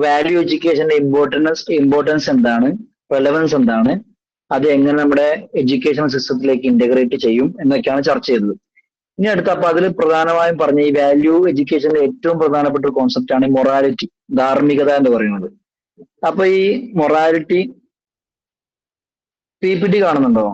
Value എഡ്യൂക്കേഷന്റെ importance എന്താണ്, relevance എന്താണ്, അത് എങ്ങനെ നമ്മുടെ എഡ്യൂക്കേഷൻ സിസ്റ്റത്തിലേക്ക് ഇന്റഗ്രേറ്റ് ചെയ്യും എന്നൊക്കെയാണ് ചർച്ച ചെയ്തത്. ഇനി അടുത്ത അപ്പൊ അതിൽ പ്രധാനമായും പറഞ്ഞ ഈ വാല്യൂ എഡ്യൂക്കേഷന്റെ ഏറ്റവും പ്രധാനപ്പെട്ട ഒരു കോൺസെപ്റ്റ് ആണ് മൊറാലിറ്റി, ധാർമ്മികത എന്ന് പറയുന്നത്. അപ്പൊ ഈ മൊറാലിറ്റി PPT കാണുന്നുണ്ടോ?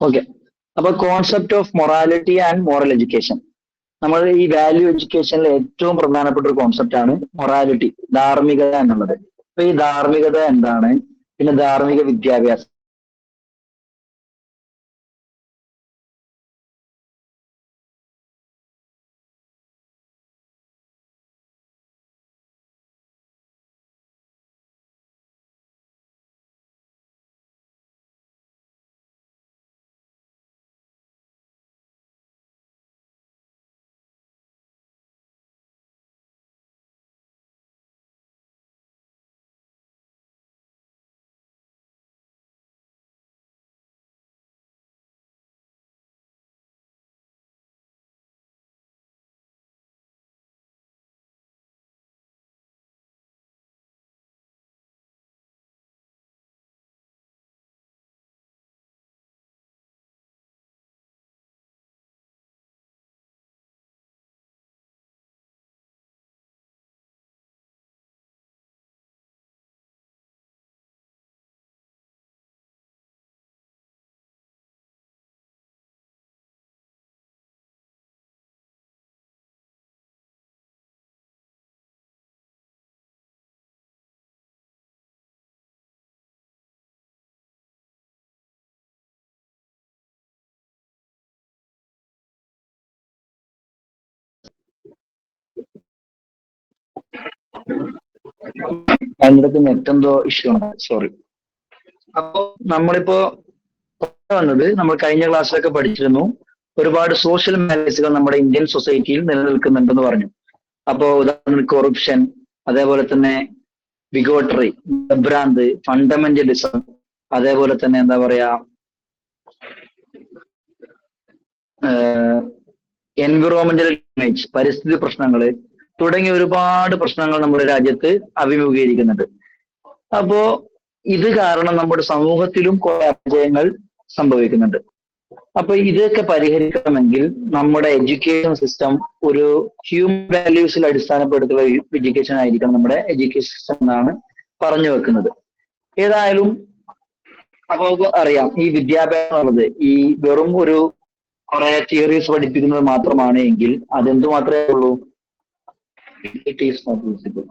ഓക്കെ. അപ്പൊ concept of morality and moral education, നമ്മൾ ഈ വാല്യൂ എഡ്യൂക്കേഷനിലെ ഏറ്റവും പ്രധാനപ്പെട്ട ഒരു കോൺസെപ്റ്റ് ആണ് മൊറാലിറ്റി, ധാർമ്മികത എന്നുള്ളത്. അപ്പൊ ഈ ധാർമ്മികത എന്താണ്, പിന്നെ ധാർമ്മിക വിദ്യാഭ്യാസം. അതിൻ്റെ അടുത്ത് നെറ്റ് എന്തോ ഇഷ്യൂ ഉണ്ട്, സോറി. അപ്പോ നമ്മളിപ്പോ വന്നത്, നമ്മൾ കഴിഞ്ഞ ക്ലാസ്സിലൊക്കെ പഠിച്ചിരുന്നു, ഒരുപാട് സോഷ്യൽ മാനേഴ്സുകൾ നമ്മുടെ ഇന്ത്യൻ സൊസൈറ്റിയിൽ നിലനിൽക്കുന്നുണ്ടെന്ന് പറഞ്ഞു. അപ്പോ ഉദാഹരണത്തിന് കൊറപ്ഷൻ, അതേപോലെ തന്നെ ബിഗോട്ടറി, ഭ്രാന്ത്, ഫണ്ടമെന്റലിസം, അതേപോലെ തന്നെ എന്താ പറയാ എൻവിറോൺമെന്റൽ ഡാമേജ്, പരിസ്ഥിതി പ്രശ്നങ്ങൾ തുടങ്ങിയ ഒരുപാട് പ്രശ്നങ്ങൾ നമ്മുടെ രാജ്യത്ത് അഭിമുഖീകരിക്കുന്നുണ്ട്. അപ്പോ ഇത് കാരണം നമ്മുടെ സമൂഹത്തിലും കുറെ അപജയങ്ങൾ സംഭവിക്കുന്നുണ്ട്. അപ്പൊ ഇതൊക്കെ പരിഹരിക്കണമെങ്കിൽ നമ്മുടെ എഡ്യൂക്കേഷൻ സിസ്റ്റം ഒരു ഹ്യൂമൻ വാല്യൂസിൽ അടിസ്ഥാനപ്പെടുത്തിയുള്ള എഡ്യൂക്കേഷൻ ആയിരിക്കണം നമ്മുടെ എഡ്യൂക്കേഷൻ സിസ്റ്റം എന്നാണ് പറഞ്ഞു വെക്കുന്നത്. ഏതായാലും അപ്പൊ അറിയാം, ഈ വിദ്യാഭ്യാസം എന്നുള്ളത് ഈ വെറും ഒരു കുറെ തിയറീസ് പഠിപ്പിക്കുന്നത് മാത്രമാണ് എങ്കിൽ അതെന്തു മാത്രമേ ഉള്ളൂ, it is not possible.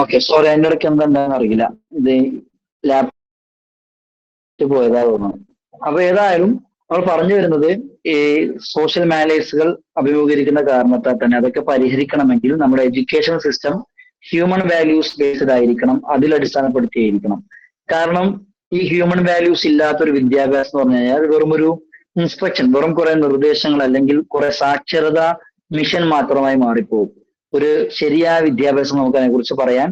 Okay, sorry, അതിന്റെ ഇടയ്ക്ക് എന്താണെന്ന് അറിയില്ല, ഇത് ലാപ്ടോപ്പ് പോയതാ തോന്നുന്നു. അപ്പൊ ഏതായാലും നമ്മൾ പറഞ്ഞു വരുന്നത് ഈ സോഷ്യൽ മാനേഴ്സുകൾ അഭിമുഖീകരിക്കുന്ന കാരണത്താൽ തന്നെ അതൊക്കെ പരിഹരിക്കണമെങ്കിൽ നമ്മുടെ education system human values based ആയിരിക്കണം, അതിൽ അടിസ്ഥാനപ്പെടുത്തിയായിരിക്കണം. കാരണം ഈ ഹ്യൂമൻ വാല്യൂസ് ഇല്ലാത്തൊരു വിദ്യാഭ്യാസം എന്ന് പറഞ്ഞു കഴിഞ്ഞാൽ വെറും ഒരു ഇൻസ്ട്രക്ഷൻ, വെറും കുറെ നിർദ്ദേശങ്ങൾ അല്ലെങ്കിൽ കുറെ സാക്ഷരത മിഷൻ മാത്രമായി മാറിപ്പോകും. ഒരു ശരിയായ വിദ്യാഭ്യാസം നമുക്ക് അതിനെ കുറിച്ച് പറയാൻ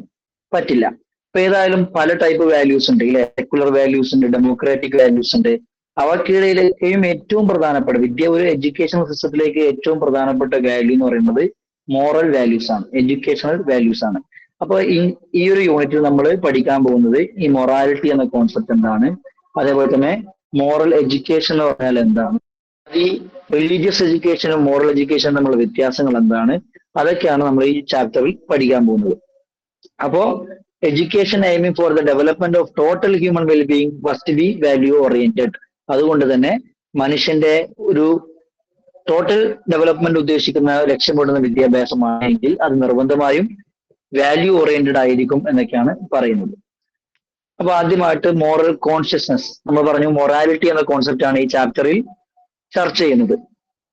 പറ്റില്ല. ഇപ്പൊ ഏതായാലും പല ടൈപ്പ് വാല്യൂസ് ഉണ്ട് ഇല്ലെ, സെക്കുലർ വാല്യൂസ് ഉണ്ട്, ഡെമോക്രാറ്റിക് വാല്യൂസ് ഉണ്ട്. അവക്കിടയിലേക്കും ഏറ്റവും പ്രധാനപ്പെട്ട ഒരു എഡ്യൂക്കേഷൻ സിസ്റ്റത്തിലേക്ക് ഏറ്റവും പ്രധാനപ്പെട്ട വാല്യൂ എന്ന് പറയുന്നത് മോറൽ വാല്യൂസ് ആണ്, എഡ്യൂക്കേഷണൽ വാല്യൂസ് ആണ്. അപ്പൊ ഈ ഒരു യൂണിറ്റിൽ നമ്മൾ പഠിക്കാൻ പോകുന്നത് ഈ മൊറാലിറ്റി എന്ന കോൺസെപ്റ്റ് എന്താണ്, അതേപോലെ തന്നെ മോറൽ എഡ്യൂക്കേഷൻ എന്ന് പറഞ്ഞാൽ എന്താണ്, ഈ റിലീജിയസ് എഡ്യൂക്കേഷനും മോറൽ എഡ്യൂക്കേഷനും തമ്മിലുള്ള വ്യത്യാസങ്ങൾ എന്താണ്, അതൊക്കെയാണ് നമ്മൾ ഈ ചാപ്റ്ററിൽ പഠിക്കാൻ പോകുന്നത്. അപ്പോ education aiming for the development of total human wellbeing must be value oriented. അതുകൊണ്ട് തന്നെ മനുഷ്യന്റെ ഒരു ടോട്ടൽ ഡെവലപ്മെന്റ് ഉദ്ദേശിക്കുന്ന ലക്ഷ്യമിടുന്ന വിദ്യാഭ്യാസമാണെങ്കിൽ അത് നിർബന്ധമായും വാല്യൂ ഓറിയന്റഡ് ആയിരിക്കും എന്നൊക്കെയാണ് പറയുന്നത്. അപ്പൊ ആദ്യമായിട്ട് മോറൽ കോൺഷ്യസ്നസ്, നമ്മൾ പറഞ്ഞു മൊറാലിറ്റി എന്ന കോൺസെപ്റ്റ് ആണ് ഈ ചാപ്റ്ററിൽ ചർച്ച ചെയ്യുന്നത്.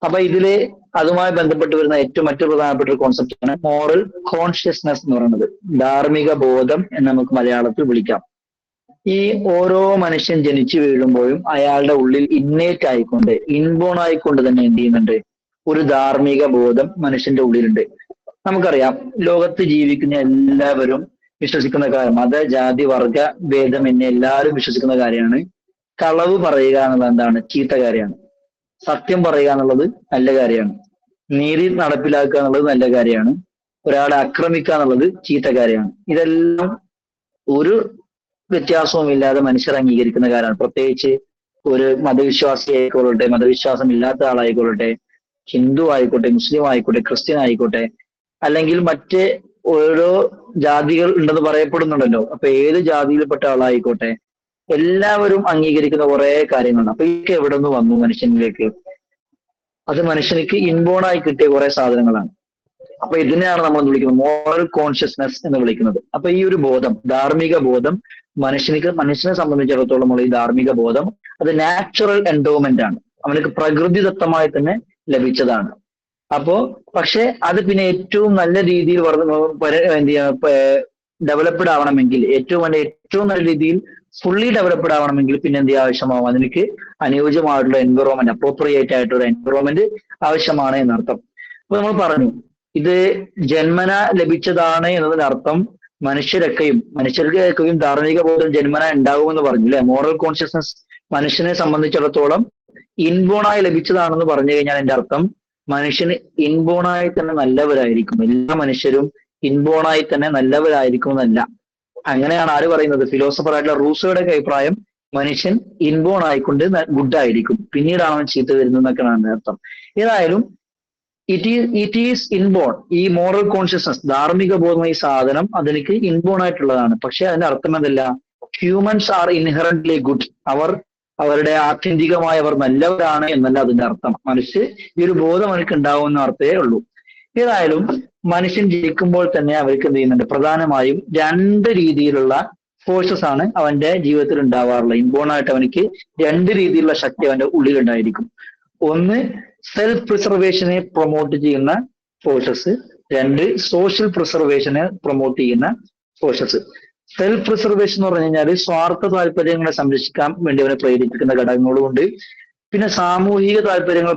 അപ്പൊ ഇതില് അതുമായി ബന്ധപ്പെട്ട് വരുന്ന ഏറ്റവും മറ്റൊരു പ്രധാനപ്പെട്ട ഒരു കോൺസെപ്റ്റ് ആണ് മോറൽ കോൺഷ്യസ്നസ് എന്ന് പറയുന്നത്. ധാർമ്മിക ബോധം എന്ന് നമുക്ക് മലയാളത്തിൽ വിളിക്കാം. ഈ ഓരോ മനുഷ്യൻ ജനിച്ചു വീഴുമ്പോഴും അയാളുടെ ഉള്ളിൽ ഇന്നേറ്റ് ആയിക്കൊണ്ട്, ഇൻബോൺ ആയിക്കൊണ്ട് തന്നെ എന്ത് ചെയ്യുന്നുണ്ട്, ഒരു ധാർമ്മിക ബോധം മനുഷ്യന്റെ ഉള്ളിലുണ്ട്. നമുക്കറിയാം ലോകത്ത് ജീവിക്കുന്ന എല്ലാവരും വിശ്വസിക്കുന്ന കാര്യം, മത ജാതി വർഗ ഭേദം എന്നെ എല്ലാവരും വിശ്വസിക്കുന്ന കാര്യമാണ് കളവ് പറയുക എന്നുള്ളത് എന്താണ്, ചീത്ത കാര്യമാണ്. സത്യം പറയുക എന്നുള്ളത് നല്ല കാര്യമാണ്. നീതി നടപ്പിലാക്കുക എന്നുള്ളത് നല്ല കാര്യമാണ്. ഒരാളെ ആക്രമിക്കുക എന്നുള്ളത് ചീത്ത കാര്യമാണ്. ഇതെല്ലാം ഒരു വ്യത്യാസവും ഇല്ലാതെ മനുഷ്യർ അംഗീകരിക്കുന്ന കാര്യമാണ്. പ്രത്യേകിച്ച് ഒരു മതവിശ്വാസി ആയിക്കൊള്ളട്ടെ, മതവിശ്വാസം ഇല്ലാത്ത ആളായിക്കൊള്ളട്ടെ, ഹിന്ദു ആയിക്കോട്ടെ, മുസ്ലിം ആയിക്കോട്ടെ, ക്രിസ്ത്യൻ ആയിക്കോട്ടെ, അല്ലെങ്കിൽ മറ്റ് ഓരോ ജാതികൾ ഉണ്ടെന്ന് പറയപ്പെടുന്നുണ്ടല്ലോ. അപ്പൊ ഏത് ജാതിയിൽപ്പെട്ട ആളായിക്കോട്ടെ എല്ലാവരും അംഗീകരിക്കുന്ന കുറെ കാര്യങ്ങളുണ്ട്. അപ്പൊ ഇതൊക്കെ എവിടെ നിന്ന് വന്നു മനുഷ്യനിലേക്ക്? അത് മനുഷ്യനിക്ക് ഇൻബോണായി കിട്ടിയ കുറെ സാധനങ്ങളാണ്. അപ്പൊ ഇതിനെയാണ് നമ്മൾ വിളിക്കുന്നത് മോറൽ കോൺഷ്യസ്നസ് എന്ന് വിളിക്കുന്നത്. അപ്പൊ ഈ ഒരു ബോധം, ധാർമ്മിക ബോധം മനുഷ്യനെ സംബന്ധിച്ചിടത്തോളം ഈ ധാർമ്മിക ബോധം അത് നാച്ചുറൽ എൻഡോമെന്റ് ആണ്, അവനക്ക് പ്രകൃതിദത്തമായി തന്നെ ലഭിച്ചതാണ്. അപ്പോ പക്ഷെ അത് പിന്നെ ഏറ്റവും നല്ല രീതിയിൽ ഡെവലപ്ഡ് ആവണമെങ്കിൽ, ഏറ്റവും നല്ല രീതിയിൽ ഫുള്ളി ഡെവലപ്ഡ് ആവണമെങ്കിൽ പിന്നെ എന്ത് ആവശ്യമാവും, അതിലേക്ക് അനുയോജ്യമായിട്ടുള്ള എൻവറോൺമെന്റ്, അപ്രോപ്രിയേറ്റ് ആയിട്ടുള്ള എൻവറോൺമെന്റ് ആവശ്യമാണ് എന്നർത്ഥം. അപ്പൊ നമ്മൾ പറഞ്ഞു ഇത് ജന്മന ലഭിച്ചതാണ് എന്നതിനർത്ഥം മനുഷ്യർക്കൊക്കെയും ധാർമ്മിക ബോധം ജന്മന ഉണ്ടാകുമെന്ന് പറഞ്ഞു അല്ലെ. മോറൽ കോൺഷ്യസ്നസ് മനുഷ്യനെ സംബന്ധിച്ചിടത്തോളം ഇൻബോണായി ലഭിച്ചതാണെന്ന് പറഞ്ഞു കഴിഞ്ഞാൽ എന്റെ അർത്ഥം മനുഷ്യന് ഇൻബോണായി തന്നെ നല്ലവരായിരിക്കും. എല്ലാ മനുഷ്യരും ഇൻബോണായി തന്നെ നല്ലവരായിരിക്കും എന്നല്ല. അങ്ങനെയാണ് ആര് പറയുന്നത്? ഫിലോസഫർ ആയിട്ടുള്ള റൂസോയുടെ അഭിപ്രായം മനുഷ്യൻ ഇൻബോൺ ആയിക്കൊണ്ട് ഗുഡ് ആയിരിക്കും, പിന്നീടാണ് അവൻ ചീത്ത വരുന്നത് എന്നൊക്കെയാണ് അർത്ഥം. ഏതായാലും ഇറ്റ് ഈസ് ഇൻബോൺ. ഈ മോറൽ കോൺഷ്യസ്നസ്, ധാർമ്മിക ബോധം, ഈ സാധനം അതെനിക്ക് ഇൻബോൺ ആയിട്ടുള്ളതാണ്. പക്ഷെ അതിന്റെ അർത്ഥം എന്തല്ല, ഹ്യൂമൻസ് ആർ ഇൻഹറന്റ്ലി ഗുഡ്. അവരുടെ ആത്യന്തികമായി അവർ നല്ലവരാണ് എന്നല്ല അതിന്റെ അർത്ഥം. ഈ ഒരു ബോധം അവർക്ക് ഉണ്ടാവുമെന്ന അർത്ഥമേ ഉള്ളൂ. ഏതായാലും മനുഷ്യൻ ജനിക്കുമ്പോൾ തന്നെ അവർക്ക് എന്ത് ചെയ്യുന്നുണ്ട്, പ്രധാനമായും രണ്ട് രീതിയിലുള്ള ഫോഴ്സസ് ആണ് അവന്റെ ജീവിതത്തിൽ ഉണ്ടാവാറുള്ളത്. ഇൻബോൺ ആയിട്ട് അവനിക്ക് രണ്ട് രീതിയിലുള്ള ശക്തി അവന്റെ ഉള്ളിലുണ്ടായിരിക്കും. ഒന്ന് സെൽഫ് പ്രിസർവേഷനെ പ്രൊമോട്ട് ചെയ്യുന്ന ഫോഴ്സസ്, രണ്ട് സോഷ്യൽ പ്രിസർവേഷനെ പ്രൊമോട്ട് ചെയ്യുന്ന ഫോഴ്സസ്. സെൽഫ് പ്രിസർവേഷൻ എന്ന് പറഞ്ഞു കഴിഞ്ഞാൽ സ്വാർത്ഥ താല്പര്യങ്ങളെ സംരക്ഷിക്കാൻ വേണ്ടി അവനെ പ്രേരിപ്പിക്കുന്ന ഘടകങ്ങളും ഉണ്ട്. പിന്നെ സാമൂഹിക താല്പര്യങ്ങൾ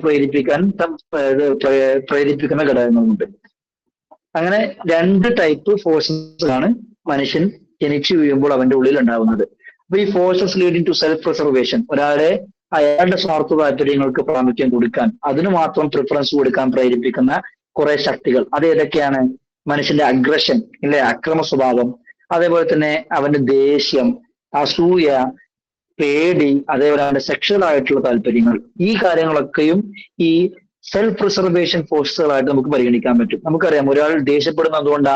പ്രേരിപ്പിക്കുന്ന ഘടകങ്ങളുമുണ്ട്. അങ്ങനെ രണ്ട് ടൈപ്പ് ഫോഴ്സസ് ആണ് മനുഷ്യൻ ജനിച്ചു വീഴുമ്പോൾ അവന്റെ ഉള്ളിൽ ഉണ്ടാവുന്നത്. അപ്പൊ ഈ forces leading to self preservation, അയാളുടെ സ്വാർത്ഥ താല്പര്യങ്ങൾക്ക് പ്രാമുഖ്യം കൊടുക്കാൻ, അതിന് മാത്രം പ്രിഫറൻസ് കൊടുക്കാൻ പ്രേരിപ്പിക്കുന്ന കുറെ ശക്തികൾ. അത് ഏതൊക്കെയാണ്? മനുഷ്യന്റെ അഗ്രഷൻ ഇല്ലേ, അക്രമ സ്വഭാവം, അതേപോലെ തന്നെ അവന്റെ ദേഷ്യം, അസൂയ, പേടി, അതേപോലെ അവന്റെ സെക്ഷൽ ആയിട്ടുള്ള താല്പര്യങ്ങൾ. ഈ കാര്യങ്ങളൊക്കെയും ഈ സെൽഫ് പ്രിസർവേഷൻ ഫോഴ്സുകളായിട്ട് നമുക്ക് പരിഗണിക്കാൻ പറ്റും. നമുക്കറിയാം ഒരാൾ ദേഷ്യപ്പെടുന്നത് എന്തുകൊണ്ടാ?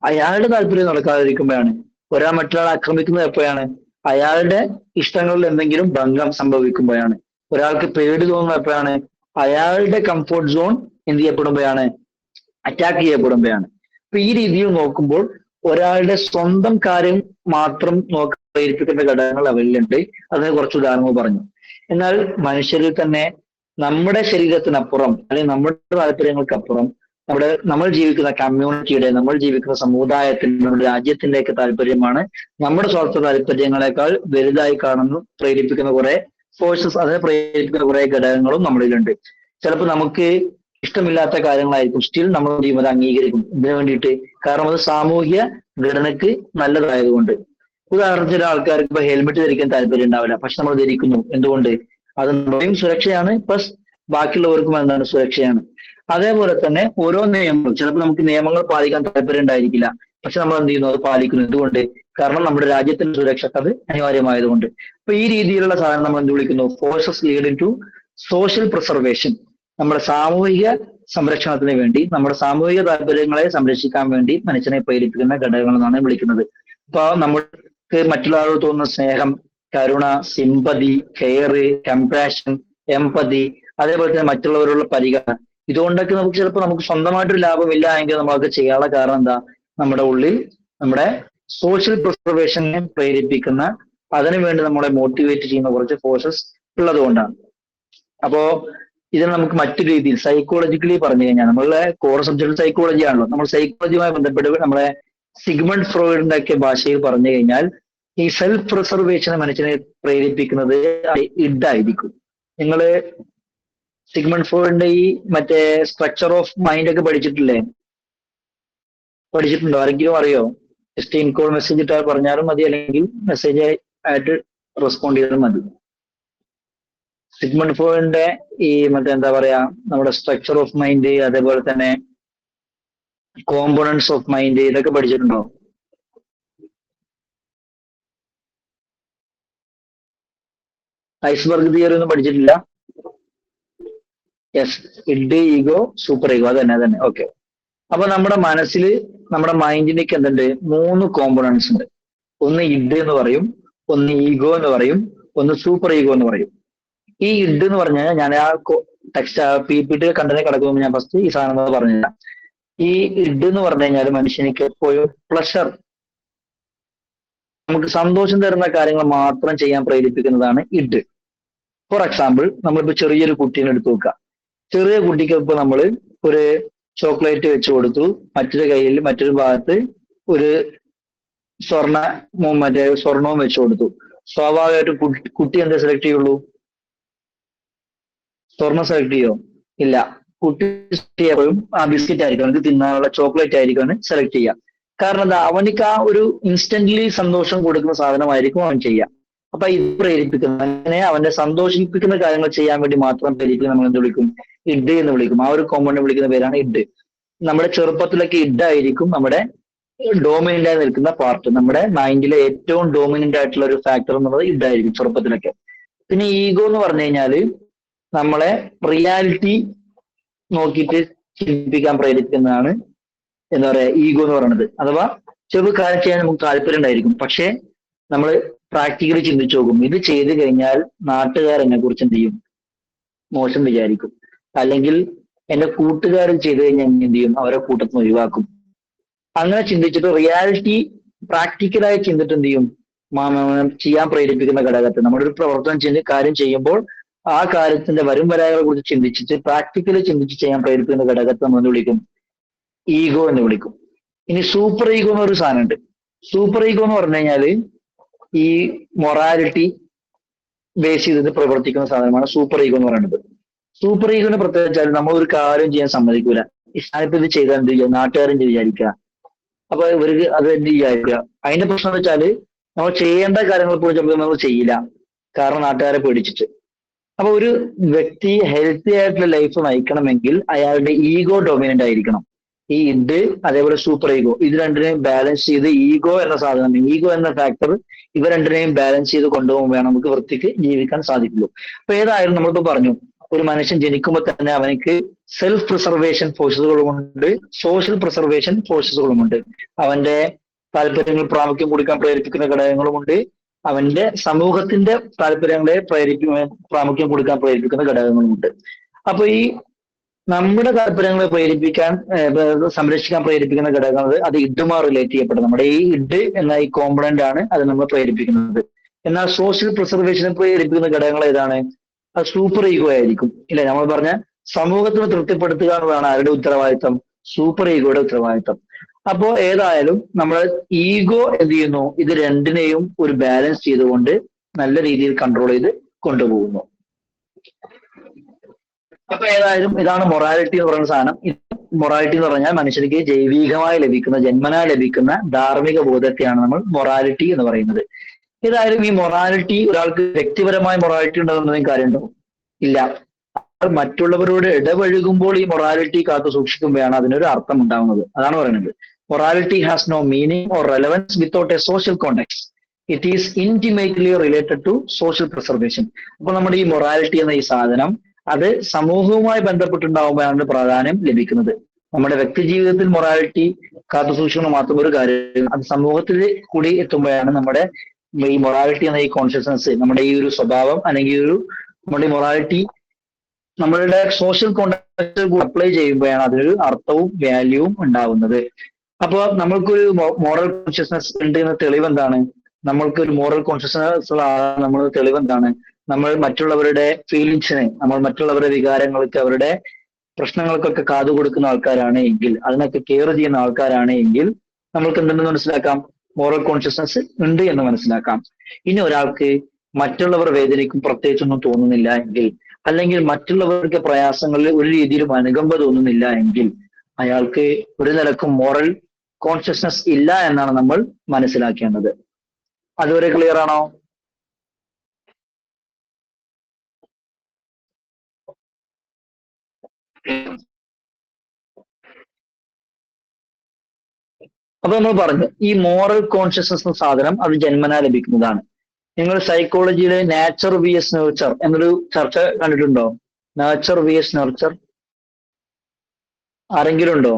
അയാളുടെ താല്പര്യം നടക്കാതിരിക്കുമ്പോഴാണ്. ഒരാൾ മറ്റൊരാളെ ആക്രമിക്കുന്നത് എപ്പോഴാണ്? അയാളുടെ ഇഷ്ടങ്ങളിൽ എന്തെങ്കിലും ഭംഗം സംഭവിക്കുമ്പോഴാണ്. ഒരാൾക്ക് പേടി തോന്നുന്നത് എപ്പോഴാണ്? അയാളുടെ കംഫോർട്ട് സോൺ എന്ത് ചെയ്യപ്പെടുമ്പോഴാണ്? അറ്റാക്ക് ചെയ്യപ്പെടുമ്പോഴാണ്. അപ്പൊ ഈ രീതിയിൽ നോക്കുമ്പോൾ ഒരാളുടെ സ്വന്തം കാര്യം മാത്രം പ്രേരിപ്പിക്കുന്ന ഘടകങ്ങൾ അവരിലുണ്ട്. അതിന് കുറച്ച് ഉദാഹരണങ്ങൾ പറഞ്ഞു. എന്നാൽ മനുഷ്യരിൽ തന്നെ നമ്മുടെ ശരീരത്തിനപ്പുറം അല്ലെങ്കിൽ നമ്മുടെ താല്പര്യങ്ങൾക്കപ്പുറം നമ്മൾ ജീവിക്കുന്ന കമ്മ്യൂണിറ്റിയുടെ, നമ്മൾ ജീവിക്കുന്ന സമുദായത്തിന്റെ, നമ്മുടെ രാജ്യത്തിന്റെയൊക്കെ താല്പര്യമാണ് നമ്മുടെ സ്വാർത്ഥ താല്പര്യങ്ങളെക്കാൾ വലുതായി കാണുന്നു പ്രേരിപ്പിക്കുന്ന കുറെ ഫോഴ്സസ്, അതിനെ പ്രേരിപ്പിക്കുന്ന കുറെ ഘടകങ്ങളും നമ്മളിലുണ്ട്. ചിലപ്പോൾ നമുക്ക് ഇഷ്ടമില്ലാത്ത കാര്യങ്ങളായിരിക്കും, സ്റ്റിൽ നമ്മൾ എന്ത് ചെയ്യും, അത് അംഗീകരിക്കും. ഇതിനു വേണ്ടിയിട്ട്, കാരണം അത് സാമൂഹ്യ ഘടനക്ക് നല്ലതായതുകൊണ്ട്. ഉദാഹരണത്തിന് ചില ആൾക്കാർക്ക് ഇപ്പൊ ഹെൽമെറ്റ് ധരിക്കാൻ താല്പര്യം ഉണ്ടാവില്ല, പക്ഷെ നമ്മൾ ധരിക്കുന്നു. എന്തുകൊണ്ട്? അത് നമ്മുടെയും സുരക്ഷയാണ്, പ്ലസ് ബാക്കിയുള്ളവർക്കും എന്താണ്, സുരക്ഷയാണ്. അതേപോലെ തന്നെ ഓരോ നിയമങ്ങളും, ചിലപ്പോൾ നമുക്ക് നിയമങ്ങൾ പാലിക്കാൻ താല്പര്യം ഉണ്ടായിരിക്കില്ല, പക്ഷെ നമ്മൾ എന്ത് ചെയ്യുന്നു, അത് പാലിക്കുന്നു. എന്തുകൊണ്ട്? കാരണം നമ്മുടെ രാജ്യത്തിന്റെ സുരക്ഷക്ക് അത് അനിവാര്യമായതുകൊണ്ട്. അപ്പൊ ഈ രീതിയിലുള്ള സാധനം നമ്മൾ എന്ത് വിളിക്കുന്നു? Forces leading to social preservation. നമ്മുടെ സാമൂഹിക സംരക്ഷണത്തിന് വേണ്ടി, നമ്മുടെ സാമൂഹിക താല്പര്യങ്ങളെ സംരക്ഷിക്കാൻ വേണ്ടി മനുഷ്യനെ പ്രേരിപ്പിക്കുന്ന ഘടകങ്ങൾ എന്നാണ് വിളിക്കുന്നത്. അപ്പൊ നമ്മൾക്ക് മറ്റുള്ള ആളുകൾ തോന്നുന്ന സ്നേഹം, കരുണ, സിമ്പതി, കെയർ, കമ്പാഷൻ, എംപതി, അതേപോലെ തന്നെ മറ്റുള്ളവരുള്ള പരിഗണന, ഇതുകൊണ്ടൊക്കെ നമുക്ക് ചിലപ്പോൾ നമുക്ക് സ്വന്തമായിട്ടൊരു ലാഭമില്ല എങ്കിൽ നമ്മളൊക്കെ ചെയ്യാനുള്ള കാരണം എന്താ? നമ്മുടെ ഉള്ളിൽ നമ്മുടെ സോഷ്യൽ പ്രിസർവേഷനെ പ്രേരിപ്പിക്കുന്ന, അതിനുവേണ്ടി നമ്മളെ മോട്ടിവേറ്റ് ചെയ്യുന്ന കുറച്ച് ഫോഴ്സസ് ഉള്ളത് കൊണ്ടാണ്. അപ്പോ ഇതിന് നമുക്ക് മറ്റു രീതിയിൽ സൈക്കോളജിക്കലി പറഞ്ഞു കഴിഞ്ഞാൽ, നമ്മളുടെ കോർ സബ്ജക്ട് സൈക്കോളജി ആണല്ലോ, നമ്മൾ സൈക്കോളജിയുമായി ബന്ധപ്പെട്ട് നമ്മളെ സിഗ്മണ്ട് ഫ്രോയിഡിന്റെ ഒക്കെ ഭാഷയിൽ പറഞ്ഞു കഴിഞ്ഞാൽ, ഈ സെൽഫ് പ്രിസർവേഷനെ മനുഷ്യനെ പ്രേരിപ്പിക്കുന്നത് ഇഡായിരിക്കും. നിങ്ങള് സിഗ്മണ്ട് ഫ്രോയിഡിന്റെ ഈ മറ്റേ സ്ട്രക്ചർ ഓഫ് മൈൻഡ് ഒക്കെ പഠിച്ചിട്ടുണ്ടോ? ആരെങ്കിലും അറിയോ? ജസ്റ്റ് ഇൻകോൾ മെസ്സേജ് ഇട്ടാൽ പറഞ്ഞാലും മതി, അല്ലെങ്കിൽ മെസ്സേജ് ആയിട്ട് റെസ്പോണ്ട് ചെയ്താലും മതി. സിഗ്മണ്ട് ഫ്രോയിഡിന്റെ ഈ മറ്റേ എന്താ പറയാ, നമ്മുടെ സ്ട്രക്ചർ ഓഫ് മൈൻഡ്, അതേപോലെ തന്നെ കോമ്പോണൻസ് ഓഫ് മൈൻഡ്, ഇതൊക്കെ പഠിച്ചിട്ടുണ്ടോ? ഐസ്ബർഗ് തിയറി ഒന്നും പഠിച്ചിട്ടില്ല? Yes, id, ego, super ego, അതന്നെ. ഓക്കെ. അപ്പൊ നമ്മുടെ മനസ്സിൽ, നമ്മുടെ മൈൻഡിലേക്ക് എന്തുണ്ട്? 3 കോമ്പോണൻസ് ഉണ്ട്. ഒന്ന് ഇഡ് എന്ന് പറയും, ഒന്ന് ഈഗോ എന്ന് പറയും, ഒന്ന് സൂപ്പർ ഈഗോ എന്ന് പറയും. ഈ ഇഡ് എന്ന് പറഞ്ഞാൽ, ഞാൻ ആ ടെക്സ്റ്റ് PPT കണ്ടതിനെ കിടക്കുമ്പോൾ ഞാൻ ഫസ്റ്റ് ഈ സാധനം പറഞ്ഞില്ല. ഈ ഇഡ് എന്ന് പറഞ്ഞു കഴിഞ്ഞാൽ മനുഷ്യനിക്ക് എപ്പോഴും പ്ലഷർ, നമുക്ക് സന്തോഷം തരുന്ന കാര്യങ്ങൾ മാത്രം ചെയ്യാൻ പ്രേരിപ്പിക്കുന്നതാണ് ഇഡ്. ഫോർ എക്സാമ്പിൾ, നമ്മളിപ്പോ ചെറിയൊരു കുട്ടീനെ എടുത്തു നോക്കുക. ചെറിയ കുട്ടിക്ക് ഇപ്പൊ നമ്മൾ ഒരു ചോക്ലേറ്റ് വെച്ച് കൊടുത്തു, മറ്റൊരു കയ്യിൽ മറ്റൊരു ഭാഗത്ത് ഒരു സ്വർണവും വെച്ച് കൊടുത്തു. സ്വാഭാവികമായിട്ടും കുട്ടി എന്താ സെലക്ട് ചെയ്യുള്ളൂ? സ്വർണം സെലക്ട് ചെയ്യോ? ഇല്ല. കുട്ടി എപ്പോഴും ആ ബിസ്ക്കറ്റ് ആയിരിക്കും, അവർക്ക് തിന്നാനുള്ള ചോക്ലേറ്റ് ആയിരിക്കും സെലക്ട് ചെയ്യുക. കാരണം എന്താ? അവനിക്ക് ആ ഒരു ഇൻസ്റ്റന്റ്ലി സന്തോഷം കൊടുക്കുന്ന സാധനമായിരിക്കും അവൻ ചെയ്യുക. അപ്പൊ ഇത് പ്രേരിപ്പിക്കുന്ന, അങ്ങനെ അവന്റെ സന്തോഷിപ്പിക്കുന്ന കാര്യങ്ങൾ ചെയ്യാൻ വേണ്ടി മാത്രം പ്രേരിപ്പിക്കുന്ന നമ്മൾ എന്ത് വിളിക്കും? ഇഡ് എന്ന് വിളിക്കും. ആ ഒരു കോമ്പൗണ്ട് വിളിക്കുന്ന പേരാണ് ഇഡ്. നമ്മുടെ ചെറുപ്പത്തിലൊക്കെ ഇഡ് ആയിരിക്കും നമ്മുടെ ഡോമിനന്റ് ആയി നിൽക്കുന്ന പാർട്ട്. നമ്മുടെ മൈൻഡിലെ ഏറ്റവും ഡോമിനന്റ് ആയിട്ടുള്ള ഒരു ഫാക്ടർ എന്നുള്ളത് ഇഡ് ആയിരിക്കും ചെറുപ്പത്തിലൊക്കെ. പിന്നെ ഈഗോ എന്ന് പറഞ്ഞു കഴിഞ്ഞാല് നമ്മളെ റിയാലിറ്റി നോക്കിയിട്ട് ചിന്തിപ്പിക്കാൻ പ്രേരിപ്പിക്കുന്നതാണ് എന്താ പറയാ, ഈഗോ എന്ന് പറയുന്നത്. അഥവാ ചെറു കാര്യം ചെയ്യാൻ നമുക്ക് താല്പര്യം ഉണ്ടായിരിക്കും, പക്ഷെ നമ്മൾ പ്രാക്ടിക്കലി ചിന്തിച്ചു നോക്കും, ഇത് ചെയ്തു കഴിഞ്ഞാൽ നാട്ടുകാർ എന്നെ കുറിച്ച് എന്ത് ചെയ്യും? മോശം വിചാരിക്കും. അല്ലെങ്കിൽ എന്റെ കൂട്ടുകാരൻ ചെയ്തു കഴിഞ്ഞാൽ എന്ത് ചെയ്യും? അവരെ കൂട്ടത്തിന് ഒഴിവാക്കും. അങ്ങനെ ചിന്തിച്ചിട്ട് റിയാലിറ്റി പ്രാക്ടിക്കലായി ചിന്തിട്ട് എന്ത് ചെയ്യും? ചെയ്യാൻ പ്രേരിപ്പിക്കുന്ന ഘടകത്തെ, നമ്മുടെ ഒരു പ്രവർത്തനം കാര്യം ചെയ്യുമ്പോൾ ആ കാര്യത്തിന്റെ വരും വരാകളെ കുറിച്ച് ചിന്തിച്ചിട്ട് പ്രാക്ടിക്കലി ചിന്തിച്ച് ചെയ്യാൻ പ്രേരിപ്പിക്കുന്ന ഘടകത്തെ നമ്മൾ എന്ത് വിളിക്കും? ഈഗോ എന്ന് വിളിക്കും. ഇനി സൂപ്പർ ഈഗോ എന്നൊരു സാധനം ഉണ്ട്. സൂപ്പർ ഈഗോ എന്ന് പറഞ്ഞു കഴിഞ്ഞാല് ഈ മൊറാലിറ്റി ബേസ് ചെയ്തിട്ട് പ്രവർത്തിക്കുന്ന സാധനമാണ് സൂപ്പർ ഈഗോ എന്ന് പറയുന്നത്. സൂപ്പർ ഈഗോനെ പ്രത്യേകിച്ചാൽ നമ്മൾ ഒരു കാര്യം ചെയ്യാൻ സമ്മതിക്കൂല. ഇപ്പൊ ഇത് ചെയ്താൽ എന്ത് ചെയ്യുക? നാട്ടുകാരൻ വിചാരിക്കുക. അപ്പൊ ഇവർക്ക് അത് എന്ത് വിചാരിക്കുക? അതിന്റെ പ്രശ്നം എന്ന് വെച്ചാല് നമ്മൾ ചെയ്യേണ്ട കാര്യങ്ങൾ പോലും ചിലപ്പോൾ നമ്മൾ ചെയ്യില്ല, കാരണം നാട്ടുകാരെ പേടിച്ചിട്ട്. അപ്പൊ ഒരു വ്യക്തി ഹെൽത്തി ആയിട്ടുള്ള ലൈഫ് നയിക്കണമെങ്കിൽ അയാളുടെ ഈഗോ ഡൊമിനന്റ് ആയിരിക്കണം. ഈ ഇഡ് അതേപോലെ സൂപ്പർ ഈഗോ, ഇത് രണ്ടിനെയും ബാലൻസ് ചെയ്ത്, ഈഗോ എന്ന സാധനം, ഈഗോ എന്ന ഫാക്ടർ, ഇവ രണ്ടിനെയും ബാലൻസ് ചെയ്ത് കൊണ്ടുപോകുമ്പോൾ വേണം നമുക്ക് വൃത്തിക്ക് ജീവിക്കാൻ സാധിക്കുള്ളൂ. അപ്പൊ ഏതായാലും നമ്മളിപ്പോ പറഞ്ഞു, ഒരു മനുഷ്യൻ ജനിക്കുമ്പോൾ തന്നെ അവനക്ക് സെൽഫ് പ്രിസർവേഷൻ ഫോഴ്സസുകളുമുണ്ട്, സോഷ്യൽ പ്രിസർവേഷൻ ഫോഴ്സസുകളുമുണ്ട്. അവന്റെ താല്പര്യങ്ങൾ പ്രാമുഖ്യം കൊടുക്കാൻ പ്രേരിപ്പിക്കുന്ന ഘടകങ്ങളുമുണ്ട്, അവന്റെ സമൂഹത്തിന്റെ താല്പര്യങ്ങളെ പ്രാമുഖ്യം കൊടുക്കാൻ പ്രേരിപ്പിക്കുന്ന ഘടകങ്ങളുമുണ്ട്. അപ്പൊ ഈ നമ്മുടെ താല്പര്യങ്ങളെ സംരക്ഷിക്കാൻ പ്രേരിപ്പിക്കുന്ന ഘടകങ്ങൾ അത് ഇഡുമായി റിലേറ്റ് ചെയ്യപ്പെടും. നമ്മുടെ ഈ ഇഡ് എന്ന ഈ കോമ്പണന്റ് ആണ് അത് നമ്മൾ പ്രേരിപ്പിക്കുന്നത്. എന്നാൽ സോഷ്യൽ പ്രിസർവേഷനെ പ്രേരിപ്പിക്കുന്ന ഘടകങ്ങൾ ഏതാണ്? അത് സൂപ്പർ ഈഗോ ആയിരിക്കും. ഇല്ലേ? നമ്മൾ പറഞ്ഞ സമൂഹത്തിന് തൃപ്തിപ്പെടുത്തുക എന്നതാണ് ആരുടെ ഉത്തരവാദിത്തം? സൂപ്പർ ഈഗോയുടെ ഉത്തരവാദിത്തം. അപ്പോ ഏതായാലും നമ്മൾ ഈഗോ എന്ത് ചെയ്യുന്നു? ഇത് രണ്ടിനെയും ഒരു ബാലൻസ് ചെയ്തുകൊണ്ട് നല്ല രീതിയിൽ കൺട്രോൾ ചെയ്ത് കൊണ്ടുപോകുന്നു. അപ്പൊ ഏതായാലും ഇതാണ് മൊറാലിറ്റി എന്ന് പറയുന്ന സാധനം. മൊറാലിറ്റി എന്ന് പറഞ്ഞാൽ മനുഷ്യർക്ക് ജൈവികമായി ലഭിക്കുന്ന, ജന്മനാ ലഭിക്കുന്ന ധാർമ്മിക ബോധത്തെയാണ് നമ്മൾ മൊറാലിറ്റി എന്ന് പറയുന്നത്. ഏതായാലും ഈ മൊറാലിറ്റി ഒരാൾക്ക് വ്യക്തിപരമായ മൊറാലിറ്റി ഉണ്ടെന്നതിന് കാര്യമുണ്ടോ? ഇല്ല. മറ്റുള്ളവരോട് ഇടപഴകുമ്പോൾ ഈ മൊറാലിറ്റി കാത്തു സൂക്ഷിക്കുമ്പോഴാണ് അതിനൊരു അർത്ഥം ഉണ്ടാവുന്നത്. അതാണ് പറയുന്നത്. Morality has no meaning or relevance without a social context. It is intimately related to social preservation. അപ്പൊ നമ്മുടെ ഈ മൊറാലിറ്റി എന്ന ഈ സാധനം അത് സമൂഹവുമായി ബന്ധപ്പെട്ടുണ്ടാവുമ്പോഴാണ് പ്രാധാന്യം ലഭിക്കുന്നത്. നമ്മുടെ വ്യക്തി ജീവിതത്തിൽ മൊറാലിറ്റി കാത്തു സൂക്ഷിക്കുന്ന മാത്രം ഒരു കാര്യം, അത് സമൂഹത്തിൽ കൂടി എത്തുമ്പോഴാണ് നമ്മുടെ ഈ മൊറാലിറ്റി എന്ന ഈ കോൺഷ്യസ്നസ്, നമ്മുടെ ഈ ഒരു സ്വഭാവം അല്ലെങ്കിൽ നമ്മുടെ ഈ മൊറാലിറ്റി നമ്മളുടെ സോഷ്യൽ കോണ്ടാക്ട് അപ്ലൈ ചെയ്യുമ്പോഴാണ് അതിനൊരു അർത്ഥവും വാല്യൂവും ഉണ്ടാവുന്നത്. അപ്പോൾ നമ്മൾക്കൊരു മോറൽ കോൺഷ്യസ്നസ് ഉണ്ട് എന്ന തെളിവ് എന്താണ്? നമ്മൾക്കൊരു മോറൽ കോൺഷ്യസ്നസ് ഉള്ള ആളാണ് നമ്മൾ തെളിവ് എന്താണ്? നമ്മൾ മറ്റുള്ളവരുടെ ഫീലിങ്സിനെ, നമ്മൾ മറ്റുള്ളവരുടെ വികാരങ്ങൾക്ക്, അവരുടെ പ്രശ്നങ്ങൾക്കൊക്കെ കാതു കൊടുക്കുന്ന ആൾക്കാരാണ് എങ്കിൽ, അതിനൊക്കെ കെയർ ചെയ്യുന്ന ആൾക്കാരാണ് എങ്കിൽ നമ്മൾക്ക് എന്തെന്ന് മനസ്സിലാക്കാം? മോറൽ കോൺഷ്യസ്നസ് ഉണ്ട് എന്ന് മനസ്സിലാക്കാം. ഇനി ഒരാൾക്ക് മറ്റുള്ളവർ വേദനയ്ക്കും പ്രത്യേകിച്ചൊന്നും തോന്നുന്നില്ല എങ്കിൽ, അല്ലെങ്കിൽ മറ്റുള്ളവർക്ക് പ്രയാസങ്ങളിൽ ഒരു രീതിയിലും അനുകമ്പ തോന്നുന്നില്ല എങ്കിൽ അയാൾക്ക് ഒരു നിലക്കും മോറൽ കോൺഷ്യസ്നസ് ഇല്ല എന്നാണ് നമ്മൾ മനസ്സിലാക്കേണ്ടത്. അതുവരെ ക്ലിയർ ആണോ? അപ്പൊ നമ്മൾ പറഞ്ഞു ഈ മോറൽ കോൺഷ്യസ്നസ് എന്ന സാധനം അത് ജന്മനാ ലഭിക്കുന്നതാണ്. നിങ്ങൾ സൈക്കോളജിയിലെ നാച്ചർ വി എസ് നെർച്ചർ എന്നൊരു ചർച്ച കണ്ടിട്ടുണ്ടോ? നാച്ചർ വി എസ് നെർച്ചർ ആരെങ്കിലും ഉണ്ടോ?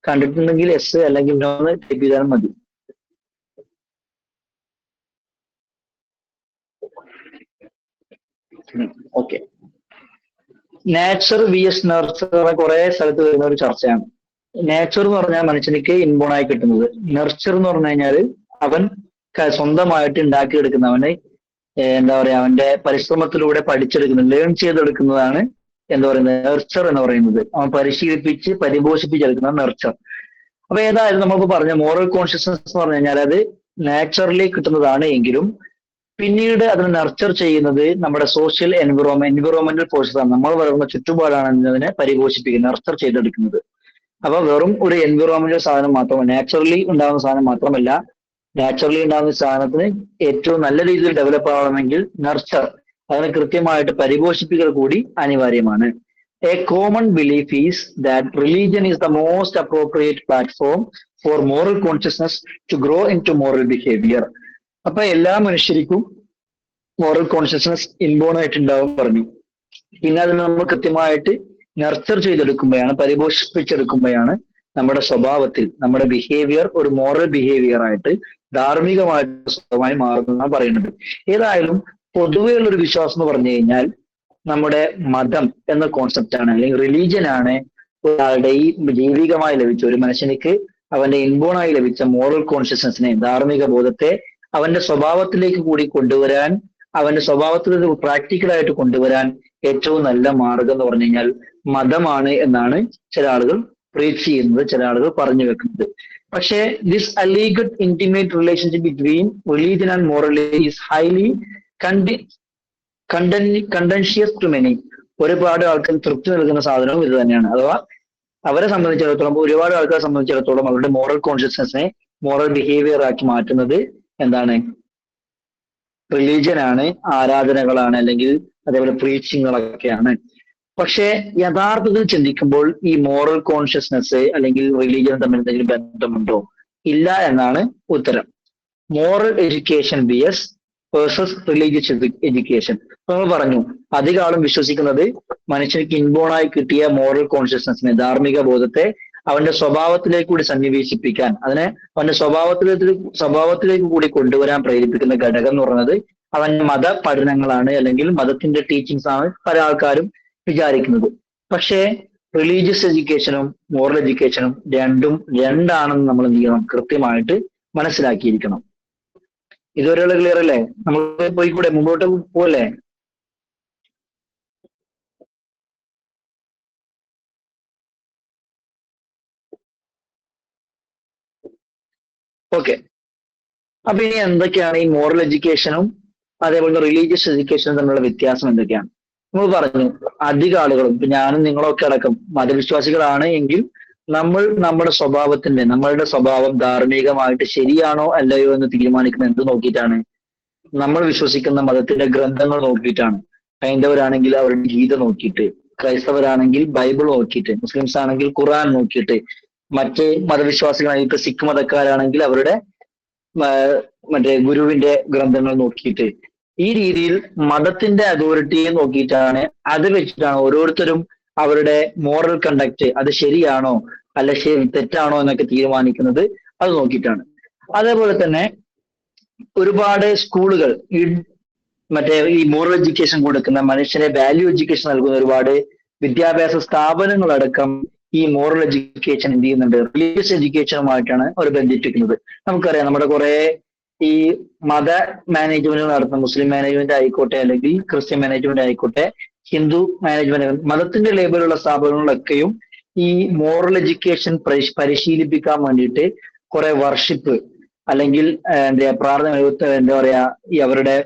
കണ്ടിട്ടുണ്ടെങ്കിൽ എസ് അല്ലെങ്കിൽ നോ എന്ന് ടൈപ്പ് ചെയ്താലും മതി. Okay. Nature V S nurture കുറെ സ്ഥലത്ത് വരുന്ന ഒരു ചർച്ചയാണ്. നേച്ചർ എന്ന് പറഞ്ഞാൽ മനുഷ്യനിക്ക് ഇൻബോൺ ആയി കിട്ടുന്നത്. നെർച്ചർ എന്ന് പറഞ്ഞു കഴിഞ്ഞാൽ അവൻ സ്വന്തമായിട്ട് ഉണ്ടാക്കിയെടുക്കുന്ന, അവന് എന്താ പറയാ, അവന്റെ പരിശ്രമത്തിലൂടെ പഠിച്ചെടുക്കുന്നത്, ലേൺ ചെയ്തെടുക്കുന്നതാണ് എന്താ പറയുന്നത്, നെർച്ചർ എന്ന് പറയുന്നത്. അവൻ പരിശീലിപ്പിച്ച് പരിപോഷിപ്പിച്ചെടുക്കുന്ന നെർച്ചർ. അപ്പൊ ഏതായാലും നമുക്ക് പറഞ്ഞ മോറൽ കോൺഷ്യസ്നസ് എന്ന് പറഞ്ഞു കഴിഞ്ഞാൽ അത് നാച്ചുറലി കിട്ടുന്നതാണ് എങ്കിലും പിന്നീട് അതിനെ നർച്ചർ ചെയ്യുന്നത് നമ്മുടെ സോഷ്യൽ എൻവിറോൺമെന്റൽ ഫോഴ്സസ് ആണ്. നമ്മൾ വളർന്ന ചുറ്റുപാടാണ് അതിനെ പരിപോഷിപ്പിക്കുന്നത്, നർച്ചർ ചെയ്തെടുക്കുന്നത്. അപ്പൊ വെറും ഒരു എൻവിറോൺമെന്റൽ സാധനം മാത്രമല്ല, നാച്ചുറലി ഉണ്ടാകുന്ന സാധനം മാത്രമല്ല, നാച്ചുറലി ഉണ്ടാകുന്ന സാധനത്തിന് ഏറ്റവും നല്ല രീതിയിൽ ഡെവലപ്പ് ആവണമെങ്കിൽ നർച്ചർ, അതിനെ കൃത്യമായിട്ട് പരിപോഷിപ്പിക്കൽ കൂടി അനിവാര്യമാണ്. A common belief is that religion is the most appropriate platform for moral consciousness to grow into moral behaviour. അപ്പൊ എല്ലാ മനുഷ്യർക്കും മോറൽ കോൺഷ്യസ്നസ് ഇൻബോൺ ആയിട്ടുണ്ടാവും പറഞ്ഞു. പിന്നെ അതിന് നമ്മൾ കൃത്യമായിട്ട് നർച്ചർ ചെയ്തെടുക്കുമ്പോഴാണ്, പരിപോഷിപ്പിച്ചെടുക്കുമ്പോഴാണ് നമ്മുടെ സ്വഭാവത്തിൽ നമ്മുടെ ബിഹേവിയർ ഒരു മോറൽ ബിഹേവിയർ ആയിട്ട്, ധാർമ്മികമായിട്ട് സ്വന്തമായി മാറുന്നതാണ് പറയുന്നത്. ഏതായാലും പൊതുവെയുള്ള ഒരു വിശ്വാസം എന്ന് പറഞ്ഞു കഴിഞ്ഞാൽ നമ്മുടെ മതം എന്ന കോൺസെപ്റ്റ് ആണ്, അല്ലെങ്കിൽ റിലീജിയൻ ആണ് ഒരാളുടെ ഈ ജൈവികമായി ലഭിച്ച ഒരു മനുഷ്യനിക്ക് അവന്റെ ഇൻബോൺ ആയി ലഭിച്ച മോറൽ കോൺഷ്യസ്നസിനെ, ധാർമ്മിക ബോധത്തെ അവന്റെ സ്വഭാവത്തിലേക്ക് കൂടി കൊണ്ടുവരാൻ, അവന്റെ സ്വഭാവത്തിൽ പ്രാക്ടിക്കലായിട്ട് കൊണ്ടുവരാൻ ഏറ്റവും നല്ല മാർഗം എന്ന് പറഞ്ഞു കഴിഞ്ഞാൽ മതമാണ് എന്നാണ് ചില ആളുകൾ പ്രീച്ച് ചെയ്യുന്നത്, ചില ആളുകൾ പറഞ്ഞു വെക്കുന്നത്. പക്ഷേ this alleged intimate relationship between religion and morality is highly contentious to many. ഒരുപാട് ആൾക്കാർ തൃപ്തി നൽകുന്ന സാധനവും ഇത് തന്നെയാണ്. അഥവാ അവരെ സംബന്ധിച്ചിടത്തോളം, ഒരുപാട് ആൾക്കാരെ സംബന്ധിച്ചിടത്തോളം അവരുടെ മോറൽ കോൺഷ്യസ്നസിനെ മോറൽ ബിഹേവിയർ ആക്കി മാറ്റുന്നത് എന്താണ്? റിലീജിയൻ ആണ്, ആരാധനകളാണ്, അല്ലെങ്കിൽ അതേപോലെ പ്രീച്ചിങ്ങുകളൊക്കെയാണ്. പക്ഷെ യഥാർത്ഥത്തിൽ ചിന്തിക്കുമ്പോൾ ഈ മോറൽ കോൺഷ്യസ്നസ് അല്ലെങ്കിൽ റിലീജിയൻ തമ്മിൽ എന്തെങ്കിലും ബന്ധമുണ്ടോ? ഇല്ല എന്നാണ് ഉത്തരം. Moral education BS versus religious education. നമ്മൾ പറഞ്ഞു അധിക ആളും വിശ്വസിക്കുന്നത് മനുഷ്യർക്ക് ഇൻബോണായി കിട്ടിയ മോറൽ കോൺഷ്യസ്നസിനെ, ധാർമ്മിക ബോധത്തെ അവന്റെ സ്വഭാവത്തിലേക്ക് കൂടി സന്നിവേശിപ്പിക്കാൻ, അതിനെ അവന്റെ സ്വഭാവത്തിലേക്ക് കൂടി കൊണ്ടുവരാൻ പ്രേരിപ്പിക്കുന്ന ഘടകം എന്ന് പറയുന്നത് അവന്റെ മത പഠനങ്ങളാണ്, അല്ലെങ്കിൽ മതത്തിന്റെ ടീച്ചിങ്സ് ആണ് പല ആൾക്കാരും വിചാരിക്കുന്നത്. പക്ഷേ റിലീജിയസ് എഡ്യൂക്കേഷനും മോറൽ എഡ്യൂക്കേഷനും രണ്ടാണെന്ന് നമ്മൾ എന്ത് ചെയ്യണം? കൃത്യമായിട്ട് മനസ്സിലാക്കിയിരിക്കണം. ഇതുവരെയുള്ള ക്ലിയർ അല്ലേ? നമുക്ക് പോയിക്കൂടെ, മുമ്പോട്ട് പോവല്ലേ? ഓക്കെ. അപ്പൊ ഇനി എന്തൊക്കെയാണ് ഈ മോറൽ എഡ്യൂക്കേഷനും അതേപോലെ റിലീജിയസ് എഡ്യൂക്കേഷനും തമ്മിലുള്ള വ്യത്യാസം എന്തൊക്കെയാണ്? നമ്മൾ പറഞ്ഞു, അധിക ആളുകളും ഇപ്പൊ ഞാനും നിങ്ങളൊക്കെ അടക്കം മതവിശ്വാസികളാണ് എങ്കിൽ നമ്മൾ നമ്മളുടെ സ്വഭാവം ധാർമ്മികമായിട്ട് ശരിയാണോ അല്ലയോ എന്ന് തീരുമാനിക്കുന്നത് എന്ത് നോക്കിയിട്ടാണ്? നമ്മൾ വിശ്വസിക്കുന്ന മതത്തിന്റെ ഗ്രന്ഥങ്ങൾ നോക്കിയിട്ടാണ്. ഹൈന്ദവരാണെങ്കിൽ അവരുടെ ഗീത നോക്കിയിട്ട്, ക്രൈസ്തവരാണെങ്കിൽ ബൈബിൾ നോക്കിയിട്ട്, മുസ്ലിംസ് ആണെങ്കിൽ ഖുർആൻ നോക്കിയിട്ട്, മറ്റ് മതവിശ്വാസികളാണെങ്കിൽ ഇപ്പൊ സിഖ് മതക്കാരാണെങ്കിൽ അവരുടെ മറ്റേ ഗുരുവിന്റെ ഗ്രന്ഥങ്ങൾ നോക്കിയിട്ട്, ഈ രീതിയിൽ മതത്തിന്റെ അതോറിറ്റിയെ നോക്കിയിട്ടാണ്, അത് വെച്ചിട്ടാണ് ഓരോരുത്തരും അവരുടെ മോറൽ കണ്ടക്ട് അത് ശരിയാണോ അല്ല തെറ്റാണോ എന്നൊക്കെ തീരുമാനിക്കുന്നത്. അത് നോക്കിയിട്ടാണ്. അതേപോലെ തന്നെ ഒരുപാട് സ്കൂളുകൾ ഈ മോറൽ എഡ്യൂക്കേഷൻ കൊടുക്കുന്ന, മനുഷ്യനെ വാല്യൂ എഡ്യൂക്കേഷൻ നൽകുന്ന ഒരുപാട് വിദ്യാഭ്യാസ സ്ഥാപനങ്ങളടക്കം ഈ മോറൽ എഡ്യൂക്കേഷൻ എന്ത് ചെയ്യുന്നുണ്ട്? റിലീജിയസ് എഡ്യൂക്കേഷനുമായിട്ടാണ് അവർ ബന്ധിപ്പിക്കുന്നത്. നമുക്കറിയാം, നമ്മുടെ കുറെ ഈ മത മാനേജ്മെന്റ് നടത്തുന്ന, മുസ്ലിം മാനേജ്മെന്റ് ആയിക്കോട്ടെ അല്ലെങ്കിൽ ക്രിസ്ത്യൻ മാനേജ്മെന്റ് ആയിക്കോട്ടെ, ഹിന്ദു മാനേജ്മെന്റ്, മതത്തിന്റെ ലേബലുള്ള സ്ഥാപനങ്ങളൊക്കെയും ഈ മോറൽ എഡ്യൂക്കേഷൻ പരിശീലിപ്പിക്കാൻ വേണ്ടിയിട്ട് കുറെ വർഷിപ്പ് അല്ലെങ്കിൽ പ്രാർത്ഥന, എന്താ പറയാ, ഈ അവരുടെ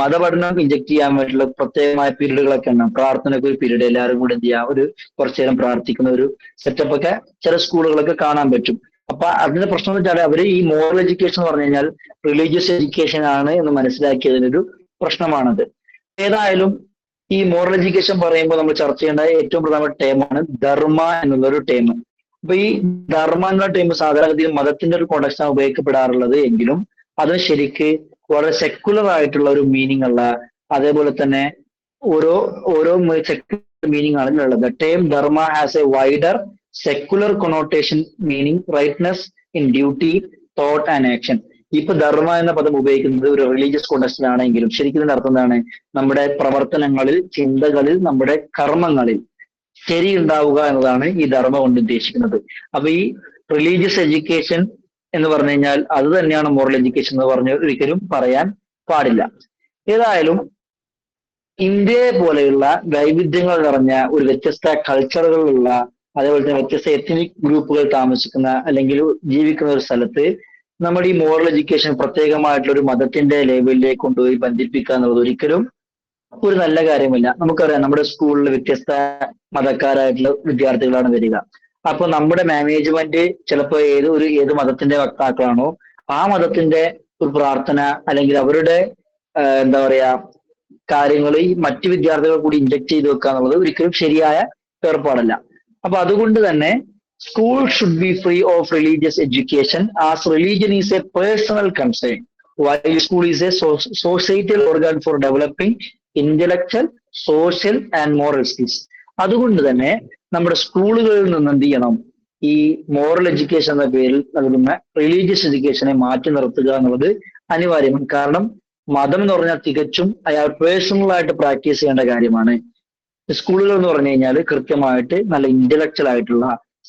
മതപഠനം ഇഞ്ചക്ട് ചെയ്യാൻ വേണ്ടിയിട്ടുള്ള പ്രത്യേകമായ പീരീഡുകളൊക്കെ ഉണ്ടാവും. പ്രാർത്ഥനയ്ക്ക് ഒരു പീരീഡ്, എല്ലാവരും കൂടെ എന്ത് ചെയ്യുക, ഒരു കുറച്ചു നേരം പ്രാർത്ഥിക്കുന്ന ഒരു സെറ്റപ്പ് ഒക്കെ ചില സ്കൂളുകളൊക്കെ കാണാൻ പറ്റും. അപ്പൊ അതിന്റെ പ്രശ്നം എന്ന് വെച്ചാൽ അവര് ഈ മോറൽ എഡ്യൂക്കേഷൻ എന്ന് പറഞ്ഞു കഴിഞ്ഞാൽ റിലീജിയസ് എഡ്യൂക്കേഷൻ ആണ് എന്ന് മനസ്സിലാക്കിയതിനൊരു പ്രശ്നമാണത്. ഏതായാലും ഈ മോറൽ എഡ്യൂക്കേഷൻ പറയുമ്പോൾ നമ്മൾ ചർച്ച ചെയ്യേണ്ട ഏറ്റവും പ്രധാനപ്പെട്ട ടേമാണ് ധർമ്മ എന്നുള്ളൊരു ടേം. അപ്പൊ ഈ ധർമ്മ എന്നുള്ള ടേം സാധാരണഗതിയിൽ മതത്തിന്റെ ഒരു കോണ്ടക്സ്റ്റാണ് ഉപയോഗിക്കപ്പെടാറുള്ളത് എങ്കിലും അത് ശരിക്ക് വളരെ സെക്കുലർ ആയിട്ടുള്ള ഒരു മീനിങ് ഉള്ള, അതേപോലെ തന്നെ ഓരോ സെക്കുലർ മീനിങ് ആണ് ഉള്ളത്. Term dharma has a wider secular connotation meaning righteousness in duty, thought and action. ഇപ്പൊ ധർമ്മ എന്ന പദം ഉപയോഗിക്കുന്നത് ഒരു റിലീജിയസ് കോണ്ടക്സ്റ്റിലാണെങ്കിലും ശരിക്കും ഇതിന്റെ അർത്ഥം എന്താണ്? നമ്മുടെ പ്രവർത്തനങ്ങളിൽ, ചിന്തകളിൽ, നമ്മുടെ കർമ്മങ്ങളിൽ ശരി ഉണ്ടാവുക എന്നതാണ് ഈ ധർമ്മ കൊണ്ട് ഉദ്ദേശിക്കുന്നത്. അപ്പൊ ഈ റിലീജിയസ് എഡ്യൂക്കേഷൻ എന്ന് പറഞ്ഞു കഴിഞ്ഞാൽ അത് തന്നെയാണ് മോറൽ എഡ്യൂക്കേഷൻ എന്ന് പറഞ്ഞ് ഒരിക്കലും പറയാൻ പാടില്ല. ഏതായാലും ഇന്ത്യയെ പോലെയുള്ള വൈവിധ്യങ്ങൾ നിറഞ്ഞ ഒരു വ്യത്യസ്ത കൾച്ചറുകളുള്ള, അതേപോലെ തന്നെ വ്യത്യസ്ത എത്നിക് ഗ്രൂപ്പുകൾ താമസിക്കുന്ന അല്ലെങ്കിൽ ജീവിക്കുന്ന ഒരു സ്ഥലത്ത് നമ്മുടെ ഈ മോറൽ എഡ്യൂക്കേഷൻ പ്രത്യേകമായിട്ടുള്ള ഒരു മതത്തിന്റെ ലെവലിലേക്ക് കൊണ്ടുപോയി ബന്ധിപ്പിക്കുക എന്നുള്ളത് ഒരിക്കലും ഒരു നല്ല കാര്യമല്ല. നമുക്കറിയാം, നമ്മുടെ സ്കൂളിൽ വ്യത്യസ്ത മതക്കാരായിട്ടുള്ള വിദ്യാർത്ഥികളാണ് വരിക. അപ്പൊ നമ്മുടെ മാനേജ്മെന്റ് ചിലപ്പോൾ ഏത് മതത്തിന്റെ വക്താക്കളാണോ ആ മതത്തിന്റെ ഒരു പ്രാർത്ഥന അല്ലെങ്കിൽ അവരുടെ എന്താ പറയാ കാര്യങ്ങൾ ഈ മറ്റു വിദ്യാർത്ഥികൾ കൂടി ഇൻജക്ട് ചെയ്ത് വെക്കുക എന്നുള്ളത് ഒരിക്കലും ശരിയായ ഏർപ്പാടല്ല. അപ്പൊ അതുകൊണ്ട് തന്നെ school should be free of religious education as religion is A personal concern while school is a societal organ for developing intellectual, social and moral skills. അതുകൊണ്ട് തന്നെ നമ്മുടെ സ്കൂളുകളിൽ നിന്ന് എന്ത് ചെയ്യണം? ഈ മോറൽ എഡ്യൂക്കേഷൻ എന്ന പേരിൽ നൽകുന്ന റിലീജിയസ് എഡ്യൂക്കേഷനെ മാറ്റി നിർത്തുക എന്നുള്ളത് അനിവാര്യമാണ്. കാരണം മതം എന്ന് പറഞ്ഞാൽ തികച്ചും അയാൾ പേഴ്സണൽ ആയിട്ട് പ്രാക്ടീസ് ചെയ്യേണ്ട കാര്യമാണ്. സ്കൂളുകൾ എന്ന് പറഞ്ഞു കഴിഞ്ഞാൽ കൃത്യമായിട്ട് നല്ല ഇന്റലക്ച്വൽ ആയിട്ടുള്ള,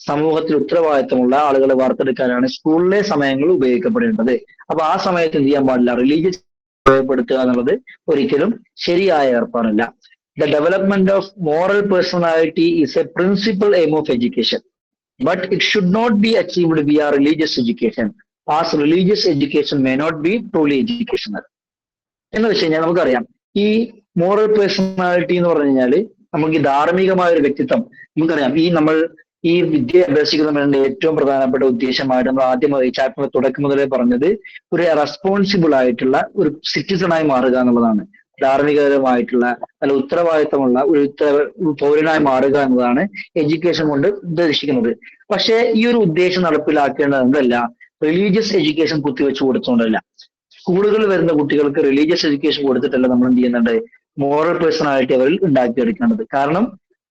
സമൂഹത്തിൽ ഉത്തരവാദിത്തമുള്ള ആളുകളെ വാർത്തെടുക്കാനാണ് സ്കൂളിലെ സമയങ്ങൾ ഉപയോഗിക്കപ്പെടേണ്ടത്. അപ്പൊ ആ സമയത്ത് എന്ത് ചെയ്യാൻ പാടില്ല? റിലീജിയസ് ഉപയോഗപ്പെടുത്തുക എന്നുള്ളത് ഒരിക്കലും ശരിയായ ഏർപ്പാടല്ല. The development of moral personality is a principal aim of education, but it should not be achieved via religious education, as religious education may not be truly educational. എന്ന് വെച്ച് കഴിഞ്ഞാൽ നമുക്കറിയാം, ഈ മോറൽ പേഴ്സണാലിറ്റി എന്ന് പറഞ്ഞു കഴിഞ്ഞാൽ നമുക്ക് ഈ ധാർമ്മികമായ ഒരു വ്യക്തിത്വം, നമുക്കറിയാം നമ്മൾ ഈ വിദ്യ അഭ്യസിക്കുന്നതിന്റെ ഏറ്റവും പ്രധാനപ്പെട്ട ഉദ്ദേശമായിട്ട് നമ്മൾ ആദ്യമായി ചാപ്റ്ററിന്റെ തുടക്കം മുതലേ പറഞ്ഞത് ഒരു റെസ്പോൺസിബിൾ ആയിട്ടുള്ള ഒരു സിറ്റിസണായി മാറുക എന്നുള്ളതാണ്. ധാർമ്മികപരമായിട്ടുള്ള നല്ല ഉത്തരവാദിത്തമുള്ള ഒരു പൗരനായി മാറുക എന്നതാണ് എഡ്യൂക്കേഷൻ കൊണ്ട് ഉദ്ദേശിക്കുന്നത്. പക്ഷേ ഈ ഒരു ഉദ്ദേശം നടപ്പിലാക്കേണ്ടത് എന്തല്ല, റിലീജിയസ് എഡ്യൂക്കേഷൻ കുത്തിവെച്ച് കൊടുത്തുകൊണ്ടല്ല. സ്കൂളുകളിൽ വരുന്ന കുട്ടികൾക്ക് റിലീജിയസ് എഡ്യൂക്കേഷൻ കൊടുത്തിട്ടല്ല നമ്മൾ എന്ത് ചെയ്യുന്നുണ്ട്? മോറൽ പേഴ്സണാലിറ്റി അവരിൽ ഉണ്ടാക്കിയെടുക്കേണ്ടത്. കാരണം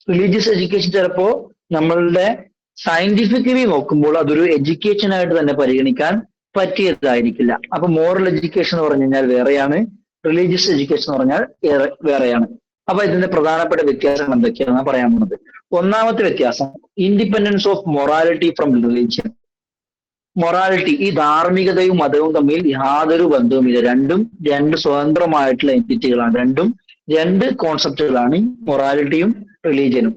റിലീജിയസ് എഡ്യൂക്കേഷൻ ചിലപ്പോ നമ്മളുടെ സയന്റിഫിക്കലി നോക്കുമ്പോൾ അതൊരു എഡ്യൂക്കേഷൻ ആയിട്ട് തന്നെ പരിഗണിക്കാൻ പറ്റിയതായിരിക്കില്ല. അപ്പൊ മോറൽ എഡ്യൂക്കേഷൻ എന്ന് പറഞ്ഞു കഴിഞ്ഞാൽ വേറെയാണ്, റിലീജിയസ് എഡ്യൂക്കേഷൻ എന്ന് പറഞ്ഞാൽ വേറെയാണ്. അപ്പൊ ഇതിന്റെ പ്രധാനപ്പെട്ട വ്യത്യാസങ്ങൾ എന്തൊക്കെയാണ് പറയാൻ പോകുന്നത്. ഒന്നാമത്തെ വ്യത്യാസം, independence of morality from religion. Morality, ഈ ധാർമ്മികതയും മതവും തമ്മിൽ യാതൊരു ബന്ധവുമില്ല. രണ്ടും രണ്ട് സ്വതന്ത്രമായിട്ടുള്ള എൻറ്റിറ്റികളാണ്. രണ്ടും രണ്ട് കോൺസെപ്റ്റുകളാണ്, മൊറാലിറ്റിയും റിലീജിയനും.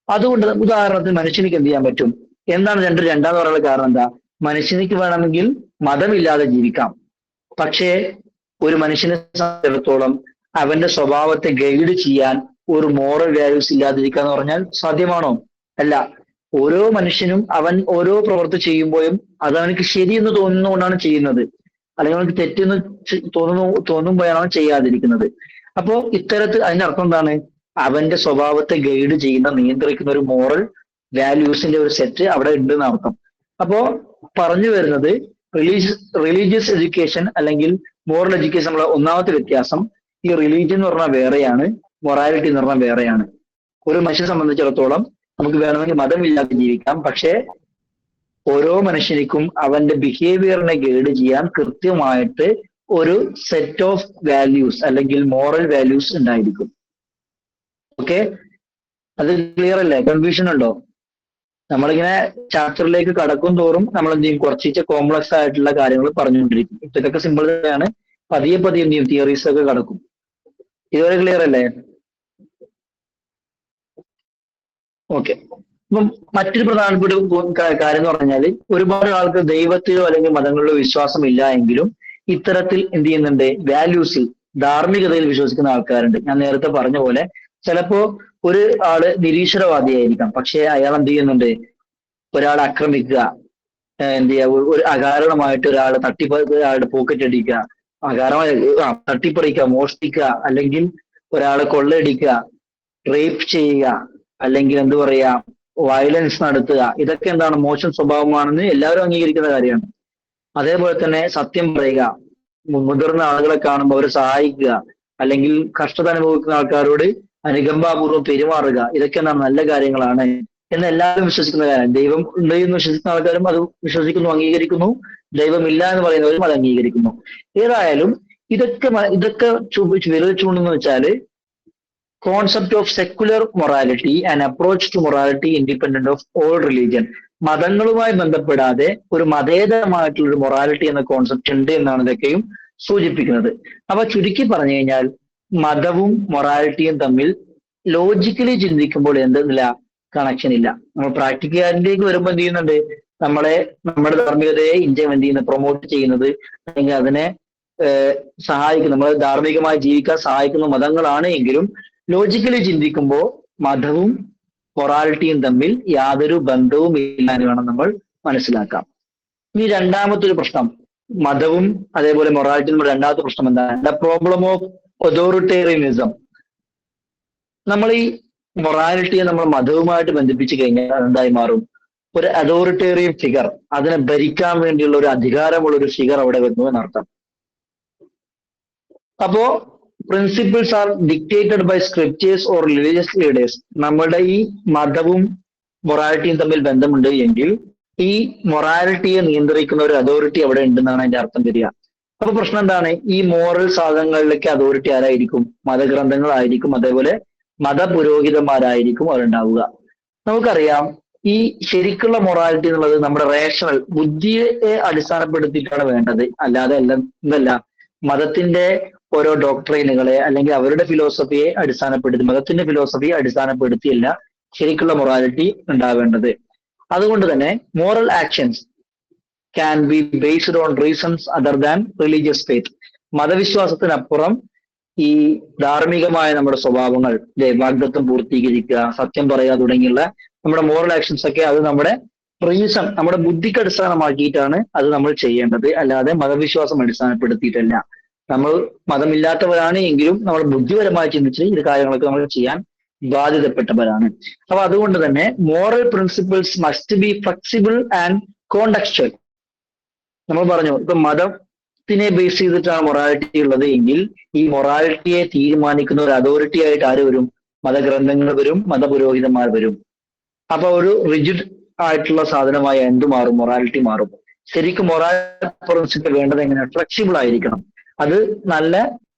അതുകൊണ്ട് ഉദാഹരണത്തിന് മനുഷ്യനിക്ക് എന്ത് ചെയ്യാൻ പറ്റും? എന്താണ് രണ്ടാന്ന് പറയാനുള്ള കാരണം എന്താ? മനുഷ്യനിക്ക് വേണമെങ്കിൽ മതമില്ലാതെ ജീവിക്കാം. പക്ഷേ ഒരു മനുഷ്യനെ സംബന്ധിച്ചിടത്തോളം അവന്റെ സ്വഭാവത്തെ ഗൈഡ് ചെയ്യാൻ ഒരു മോറൽ വാല്യൂസ് ഇല്ലാതിരിക്കുക എന്ന് പറഞ്ഞാൽ സാധ്യമാണോ? അല്ല. ഓരോ മനുഷ്യനും അവൻ ഓരോ പ്രവൃത്തി ചെയ്യുമ്പോഴും അത് അവനക്ക് ശരിയെന്ന് തോന്നുന്നതുകൊണ്ടാണ് ചെയ്യുന്നത്, അല്ലെങ്കിൽ അവനക്ക് തെറ്റെന്ന് തോന്നുമ്പോഴാണ് അവൻ ചെയ്യാതിരിക്കുന്നത്. അപ്പോ ഇത്തരത്തിൽ അതിന്റെ അർത്ഥം എന്താണ്? അവന്റെ സ്വഭാവത്തെ ഗൈഡ് ചെയ്യുന്ന, നിയന്ത്രിക്കുന്ന ഒരു മോറൽ വാല്യൂസിന്റെ ഒരു സെറ്റ് അവിടെ ഉണ്ട് എന്ന് അർത്ഥം. അപ്പോ പറഞ്ഞു വരുന്നത് റിലീജിയസ് എഡ്യൂക്കേഷൻ അല്ലെങ്കിൽ മോറൽ എഡ്യൂക്കേഷൻ ഉള്ള ഒന്നാമത്തെ വ്യത്യാസം, ഈ റിലീജിയൻ എന്ന് പറഞ്ഞാൽ വേറെയാണ്, മൊറാലിറ്റി എന്ന് പറഞ്ഞാൽ വേറെയാണ്. ഒരു മനുഷ്യനെ സംബന്ധിച്ചിടത്തോളം നമുക്ക് വേണമെങ്കിൽ മതമില്ലാതെ ജീവിക്കാം, പക്ഷേ ഓരോ മനുഷ്യനിക്കും അവന്റെ ബിഹേവിയറിനെ ഗൈഡ് ചെയ്യാൻ കൃത്യമായിട്ട് ഒരു സെറ്റ് ഓഫ് വാല്യൂസ് അല്ലെങ്കിൽ മോറൽ വാല്യൂസ് ഉണ്ടായിരിക്കും. ഓക്കെ, അത് ക്ലിയർ അല്ലേ? കൺഫ്യൂഷൻ ഉണ്ടോ? നമ്മളിങ്ങനെ ചാപ്റ്ററിലേക്ക് കടക്കും തോറും നമ്മൾ എന്ത് ചെയ്യും? കുറച്ച് കോംപ്ലക്സ് ആയിട്ടുള്ള കാര്യങ്ങൾ പറഞ്ഞുകൊണ്ടിരിക്കും. ഇതൊക്കെ സിമ്പിൾ തന്നെയാണ്, പതിയെ പതിയെ എന്ത് ചെയ്യും? തിയറീസ് ഒക്കെ കടക്കും. ഇതുവരെ ക്ലിയർ അല്ലേ? ഓക്കെ. അപ്പം മറ്റൊരു പ്രധാനപ്പെട്ട കാര്യം എന്ന് പറഞ്ഞാല്, ഒരുപാട് ആൾക്ക് ദൈവത്തിലോ അല്ലെങ്കിൽ മതങ്ങളിലോ വിശ്വാസം ഇല്ല എങ്കിലും ഇത്തരത്തിൽ എന്ത് ചെയ്യുന്നുണ്ട്? വാല്യൂസിൽ, ധാർമ്മികതയിൽ വിശ്വസിക്കുന്ന ആൾക്കാരുണ്ട്. ഞാൻ നേരത്തെ പറഞ്ഞ പോലെ ചിലപ്പോ ഒരു ആള് നിരീശ്വരവാദിയായിരിക്കാം, പക്ഷെ അയാൾ എന്ത് ചെയ്യുന്നുണ്ട്? ഒരാളെ ആക്രമിക്കുക, എന്ത് ചെയ്യുക, ഒരു അകാരണമായിട്ട് ഒരാളെ ഒരാളുടെ പോക്കറ്റ് അടിക്കുക, അകാരണമായി തട്ടിപ്പറിക്കുക, മോഷ്ടിക്കുക, അല്ലെങ്കിൽ ഒരാളെ കൊള്ളയടിക്കുക, റേപ്പ് ചെയ്യുക, അല്ലെങ്കിൽ എന്ത് പറയാ, വയലൻസ് നടത്തുക. ഇതൊക്കെ എന്താണ്? മോശം സ്വഭാവമാണെന്ന് എല്ലാവരും അംഗീകരിക്കുന്ന കാര്യമാണ്. അതേപോലെ തന്നെ സത്യം പറയുക, മുതിർന്ന ആളുകളെ കാണുമ്പോൾ അവരെ സഹായിക്കുക, അല്ലെങ്കിൽ കഷ്ടത അനുഭവിക്കുന്ന ആൾക്കാരോട് അനുകമ്പാപൂർവ്വം പെരുമാറുക, ഇതൊക്കെ എന്താണ്? നല്ല കാര്യങ്ങളാണ് എന്ന് എല്ലാവരും വിശ്വസിക്കുന്ന കാര്യം. ദൈവം ഉണ്ട് എന്ന് വിശ്വസിക്കുന്ന ആൾക്കാരും അത് വിശ്വസിക്കുന്നു, അംഗീകരിക്കുന്നു. ദൈവമില്ല എന്ന് പറയുന്നവരും അത് അംഗീകരിക്കുന്നു. ഏതായാലും ഇതൊക്കെ വിരൽ ചൂണ്ടെന്ന് വെച്ചാല് concept of secular morality and approach to morality independent of all religion. മതങ്ങളുമായി ബന്ധപ്പെടാതെ ഒരു മതേതരമായിട്ടുള്ള ഒരു മൊറാലിറ്റി എന്ന കോൺസെപ്റ്റ് ഉണ്ട് എന്നാണ് ഇതൊക്കെയും സൂചിപ്പിക്കുന്നത്. അപ്പൊ ചുരുക്കി പറഞ്ഞു കഴിഞ്ഞാൽ മതവും മൊറാലിറ്റിയും തമ്മിൽ ലോജിക്കലി ചിന്തിക്കുമ്പോൾ എന്തെന്നില്ല, കണക്ഷൻ ഇല്ല. നമ്മൾ പ്രാക്ടിക്കാലിലേക്ക് വരുമ്പോൾ എന്ത് ചെയ്യുന്നുണ്ട്? നമ്മുടെ ധാർമ്മികതയെ ഇന്ത്യ എന്ത് ചെയ്യുന്നത്? പ്രൊമോട്ട് ചെയ്യുന്നത്, അല്ലെങ്കിൽ അതിനെ സഹായിക്കുന്ന, നമ്മൾ ധാർമ്മികമായി ജീവിക്കാൻ സഹായിക്കുന്ന മതങ്ങളാണ് എങ്കിലും ലോജിക്കലി ചിന്തിക്കുമ്പോൾ മതവും മൊറാലിറ്റിയും തമ്മിൽ യാതൊരു ബന്ധവും ഇല്ല എന്ന് വേണം നമ്മൾ മനസ്സിലാക്കാം. ഇനി രണ്ടാമത്തെ ഒരു പ്രശ്നം, മതവും അതേപോലെ മൊറാലിറ്റിയും രണ്ടാമത്തെ പ്രശ്നം എന്താണ്? The problem of authoritarianism. നമ്മൾ ഈ മൊറാലിറ്റിയെ നമ്മൾ മതവുമായിട്ട് ബന്ധിപ്പിച്ചു കഴിഞ്ഞാൽ അതെന്തായി മാറും? ഒരു അതോറിറ്റേറിയൻ ഫിഗർ, അതിനെ ഭരിക്കാൻ വേണ്ടിയുള്ള ഒരു അധികാരമുള്ള ഒരു ഫിഗർ അവിടെ വരുന്നു എന്നർത്ഥം. അപ്പോ principles are dictated by scriptures or religious leaders. നമ്മുടെ ഈ മതവും മൊറാലിറ്റിയും തമ്മിൽ ബന്ധമുണ്ട് എങ്കിൽ ഈ മൊറാലിറ്റിയെ നിയന്ത്രിക്കുന്ന ഒരു അതോറിറ്റി അവിടെ ഉണ്ടെന്നാണ് അതിന്റെ അർത്ഥം വരിക. അപ്പൊ പ്രശ്നം എന്താണ്? ഈ മോറൽ സാധനങ്ങളിലേക്ക് അതോറിറ്റി ആരായിരിക്കും? മതഗ്രന്ഥങ്ങളായിരിക്കും, അതേപോലെ മതപുരോഹിതന്മാരായിരിക്കും അവരുണ്ടാവുക. നമുക്കറിയാം, ഈ ശരിക്കുള്ള മൊറാലിറ്റി എന്നുള്ളത് നമ്മുടെ റേഷണൽ ബുദ്ധിയെ അടിസ്ഥാനപ്പെടുത്തിയിട്ടാണ് വേണ്ടത്, അല്ലാതെ എന്തല്ല മതത്തിന്റെ ഓരോ ഡോക്ട്രൈനുകളെ അല്ലെങ്കിൽ അവരുടെ ഫിലോസഫിയെ മതത്തിന്റെ ഫിലോസഫിയെ അടിസ്ഥാനപ്പെടുത്തിയല്ല ശരിക്കുള്ള മൊറാലിറ്റി ഉണ്ടാവേണ്ടത്. അതുകൊണ്ട് തന്നെ moral actions can be based on reasons other than religious faith. മതവിശ്വാസത്തിനപ്പുറം ഈ ധാർമ്മികമായ നമ്മുടെ സ്വഭാവങ്ങൾ, വാഗ്ദത്വം പൂർത്തീകരിക്കുക, സത്യം പറയുക തുടങ്ങിയുള്ള നമ്മുടെ മോറൽ ആക്ഷൻസ് ഒക്കെ അത് നമ്മുടെ റീസൺ, നമ്മുടെ ബുദ്ധിക്ക് അടിസ്ഥാനമാക്കിയിട്ടാണ് അത് നമ്മൾ ചെയ്യേണ്ടത്, അല്ലാതെ മതവിശ്വാസം അടിസ്ഥാനപ്പെടുത്തിയിട്ടല്ല. നമ്മൾ മതമില്ലാത്തവരാണ് എങ്കിലും നമ്മൾ ബുദ്ധിപരമായി ചിന്തിച്ച് ഇത് കാര്യങ്ങളൊക്കെ നമ്മൾ ചെയ്യാൻ ബാധ്യതപ്പെട്ടവരാണ്. അപ്പൊ അതുകൊണ്ട് തന്നെ moral principles must be flexible and contextual. നമ്മൾ പറഞ്ഞു, ഇപ്പൊ മതത്തിനെ ബേസ് ചെയ്തിട്ടാണ് മൊറാലിറ്റി ഉള്ളത് എങ്കിൽ ഈ മൊറാലിറ്റിയെ തീരുമാനിക്കുന്ന ഒരു അതോറിറ്റി ആയിട്ട് ആര് വരും? മതഗ്രന്ഥങ്ങൾ വരും, മതപുരോഹിതന്മാർ വരും. അപ്പൊ ഒരു റിജിഡ് ആയിട്ടുള്ള സാധനമായ എന്ത് മാറും? മൊറാലിറ്റി മാറും. ശരിക്കും മൊറാൽ പ്രിൻസിപ്പിൾ വേണ്ടത് എങ്ങനെയാണ്? ഫ്ലെക്സിബിൾ ആയിരിക്കണം, അത് നല്ല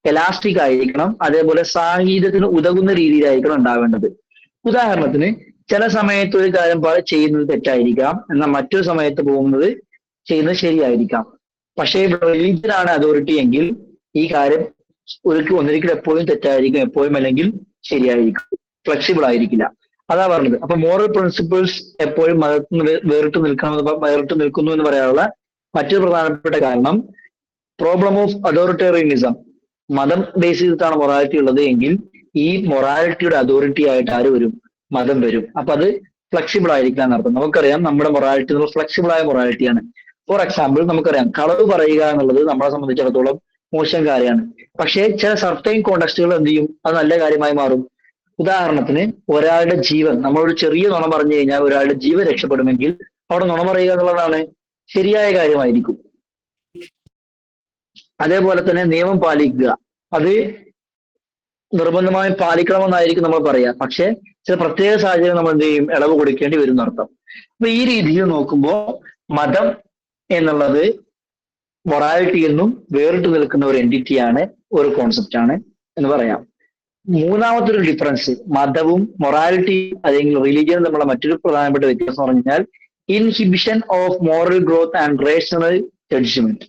എലാസ്റ്റിക് ആയിരിക്കണം, അതേപോലെ സാഹചര്യത്തിന് ഉതകുന്ന രീതിയിലായിരിക്കണം ഉണ്ടാവേണ്ടത്. ഉദാഹരണത്തിന് ചില സമയത്ത് ഒരു കാര്യം ചെയ്യുന്നത് തെറ്റായിരിക്കാം, എന്നാൽ മറ്റൊരു സമയത്ത് പോകുന്നത് ചെയ്യുന്നത് ശരിയായിരിക്കാം. പക്ഷേ റിലീജിയൻ ആണ് അതോറിറ്റി എങ്കിൽ ഈ കാര്യം ഒന്നിരിക്കലും എപ്പോഴും തെറ്റായിരിക്കും, എപ്പോഴും അല്ലെങ്കിൽ ശരിയായിരിക്കും, ഫ്ലെക്സിബിൾ ആയിരിക്കില്ല. അതാ പറഞ്ഞത്. അപ്പൊ മോറൽ പ്രിൻസിപ്പിൾസ് എപ്പോഴും മതത്തിൽ നിന്ന് വേറിട്ട് നിൽക്കുന്നു എന്ന് പറയാനുള്ള മറ്റൊരു പ്രധാനപ്പെട്ട കാരണം പ്രോബ്ലം ഓഫ് അതോറിറ്റേറിയനിസം. മതം ബേസ് ചെയ്തിട്ടാണ് മൊറാലിറ്റി ഉള്ളത് എങ്കിൽ ഈ മൊറാലിറ്റിയുടെ അതോറിറ്റി ആയിട്ട് ആര് വരും? മതം വരും. അപ്പൊ അത് ഫ്ലെക്സിബിൾ ആയിരിക്കുക എന്നർത്ഥം. നമുക്കറിയാം നമ്മുടെ മൊറാലിറ്റി എന്നുള്ള ഫ്ലെക്സിബിൾ ആയ മൊറാലിറ്റിയാണ്. ഫോർ എക്സാമ്പിൾ, നമുക്കറിയാം കളവ് പറയുക എന്നുള്ളത് നമ്മളെ സംബന്ധിച്ചിടത്തോളം മോശം കാര്യമാണ്. പക്ഷേ ചില സർട്ടൈൻ കോണ്ടക്സ്റ്റുകൾ എന്ത് ചെയ്യും? അത് നല്ല കാര്യമായി മാറും. ഉദാഹരണത്തിന് ഒരാളുടെ ജീവൻ, നമ്മളൊരു ചെറിയ നുണ പറഞ്ഞു കഴിഞ്ഞാൽ ഒരാളുടെ ജീവൻ രക്ഷപ്പെടുമെങ്കിൽ അവിടെ നുണ പറയുക എന്നുള്ളതാണ് ശരിയായ കാര്യമായിരിക്കും. അതേപോലെ തന്നെ നിയമം പാലിക്കുക, അത് നിർബന്ധമായും പാലിക്കണമെന്നായിരിക്കും നമ്മൾ പറയാ. പക്ഷെ ചില പ്രത്യേക സാഹചര്യം നമ്മൾ എന്ത് ചെയ്യും? ഇളവ് കൊടുക്കേണ്ടി വരും എന്നർത്ഥം. അപ്പൊ ഈ രീതിയിൽ നോക്കുമ്പോൾ മതം എന്നുള്ളത് മൊറാലിറ്റി എന്നും വേറിട്ട് നിൽക്കുന്ന ഒരു എൻറ്റിറ്റിയാണ്, ഒരു കോൺസെപ്റ്റ് ആണ് എന്ന് പറയാം. മൂന്നാമത്തെ ഒരു ഡിഫറൻസ് മതവും മൊറാലിറ്റിയും അല്ലെങ്കിൽ റിലീജിയനും തമ്മിലുള്ള മറ്റൊരു പ്രധാനപ്പെട്ട വ്യത്യാസം പറഞ്ഞു കഴിഞ്ഞാൽ inhibition of moral growth and rational judgment.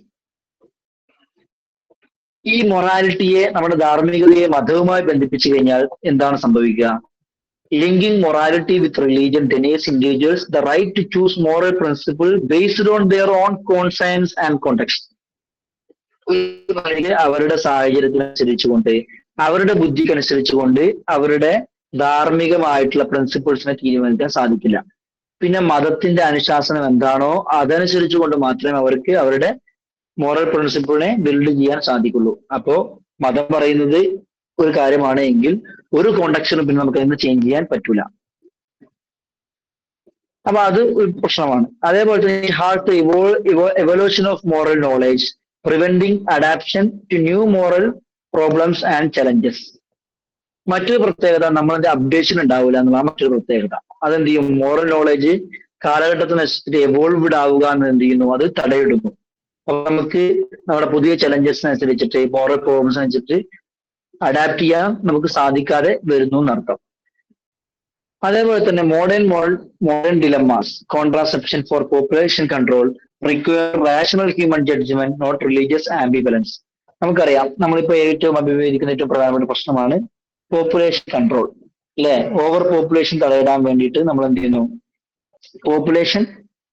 ഈ മൊറാലിറ്റിയെ, നമ്മുടെ ധാർമ്മികതയെ മതവുമായി ബന്ധിപ്പിച്ചു കഴിഞ്ഞാൽ എന്താണ് സംഭവിക്കുക? Linking morality with religion denies individuals the right to choose moral principle based on their own conscience and context. അവരുടെ സാഹചര്യത്തിനനുസരിച്ചുകൊണ്ട്, അവരുടെ ബുദ്ധിക്കനുസരിച്ചുകൊണ്ട് അവരുടെ ധാർമ്മികമായിട്ടുള്ള പ്രിൻസിപ്പിൾസിനെ തീരുമാനിക്കാൻ സാധിക്കില്ല. പിന്നെ മതത്തിന്റെ അനുശാസനം എന്താണോ അതനുസരിച്ച് കൊണ്ട് മാത്രമേ അവർക്ക് അവരുടെ മോറൽ പ്രിൻസിപ്പിളിനെ ബിൽഡ് ചെയ്യാൻ സാധിക്കുള്ളൂ. അപ്പോ മതം പറയുന്നത് ഒരു കാര്യമാണ് എങ്കിൽ ഒരു കോണ്ടക്സ്റ്റിനും പിന്നെ നമുക്ക് അതിന് ചേഞ്ച് ചെയ്യാൻ പറ്റൂല. അപ്പൊ അത് ഒരു പ്രശ്നമാണ്. അതേപോലെ തന്നെ hurt evolution of moral knowledge preventing adaptation to new moral problems and challenges. മറ്റൊരു പ്രത്യേകത, നമ്മളതിന്റെ അപ്ഡേഷൻ ഉണ്ടാവില്ല എന്നുള്ള മറ്റൊരു പ്രത്യേകത. അതെന്ത് ചെയ്യും? മോറൽ നോളേജ് കാലഘട്ടത്തിനനുസരിച്ച് എവോൾവ്ഡ് ആവുക എന്ന് എന്ത് ചെയ്യുന്നു? അത് തടയിടുന്നു. അപ്പൊ നമുക്ക് നമ്മുടെ പുതിയ ചലഞ്ചസിനനുസരിച്ചിട്ട്, മോറൽ പ്രോബ്ലംസ് അനുസരിച്ചിട്ട് അഡാപ്റ്റ് ചെയ്യാൻ നമുക്ക് സാധിക്കാതെ വരുന്നു എന്നർത്ഥം. അതേപോലെ തന്നെ modern dilemmas, contraception for population control require rational human judgement not religious ambivalence. നമുക്കറിയാം നമ്മളിപ്പോ ഏറ്റവും അഭിമുഖീകരിക്കുന്ന ഏറ്റവും പ്രധാനപ്പെട്ട പ്രശ്നമാണ് പോപ്പുലേഷൻ കൺട്രോൾ, അല്ലെ? ഓവർ പോപ്പുലേഷൻ തടയിടാൻ വേണ്ടിയിട്ട് നമ്മൾ എന്ത് ചെയ്യുന്നു? പോപ്പുലേഷൻ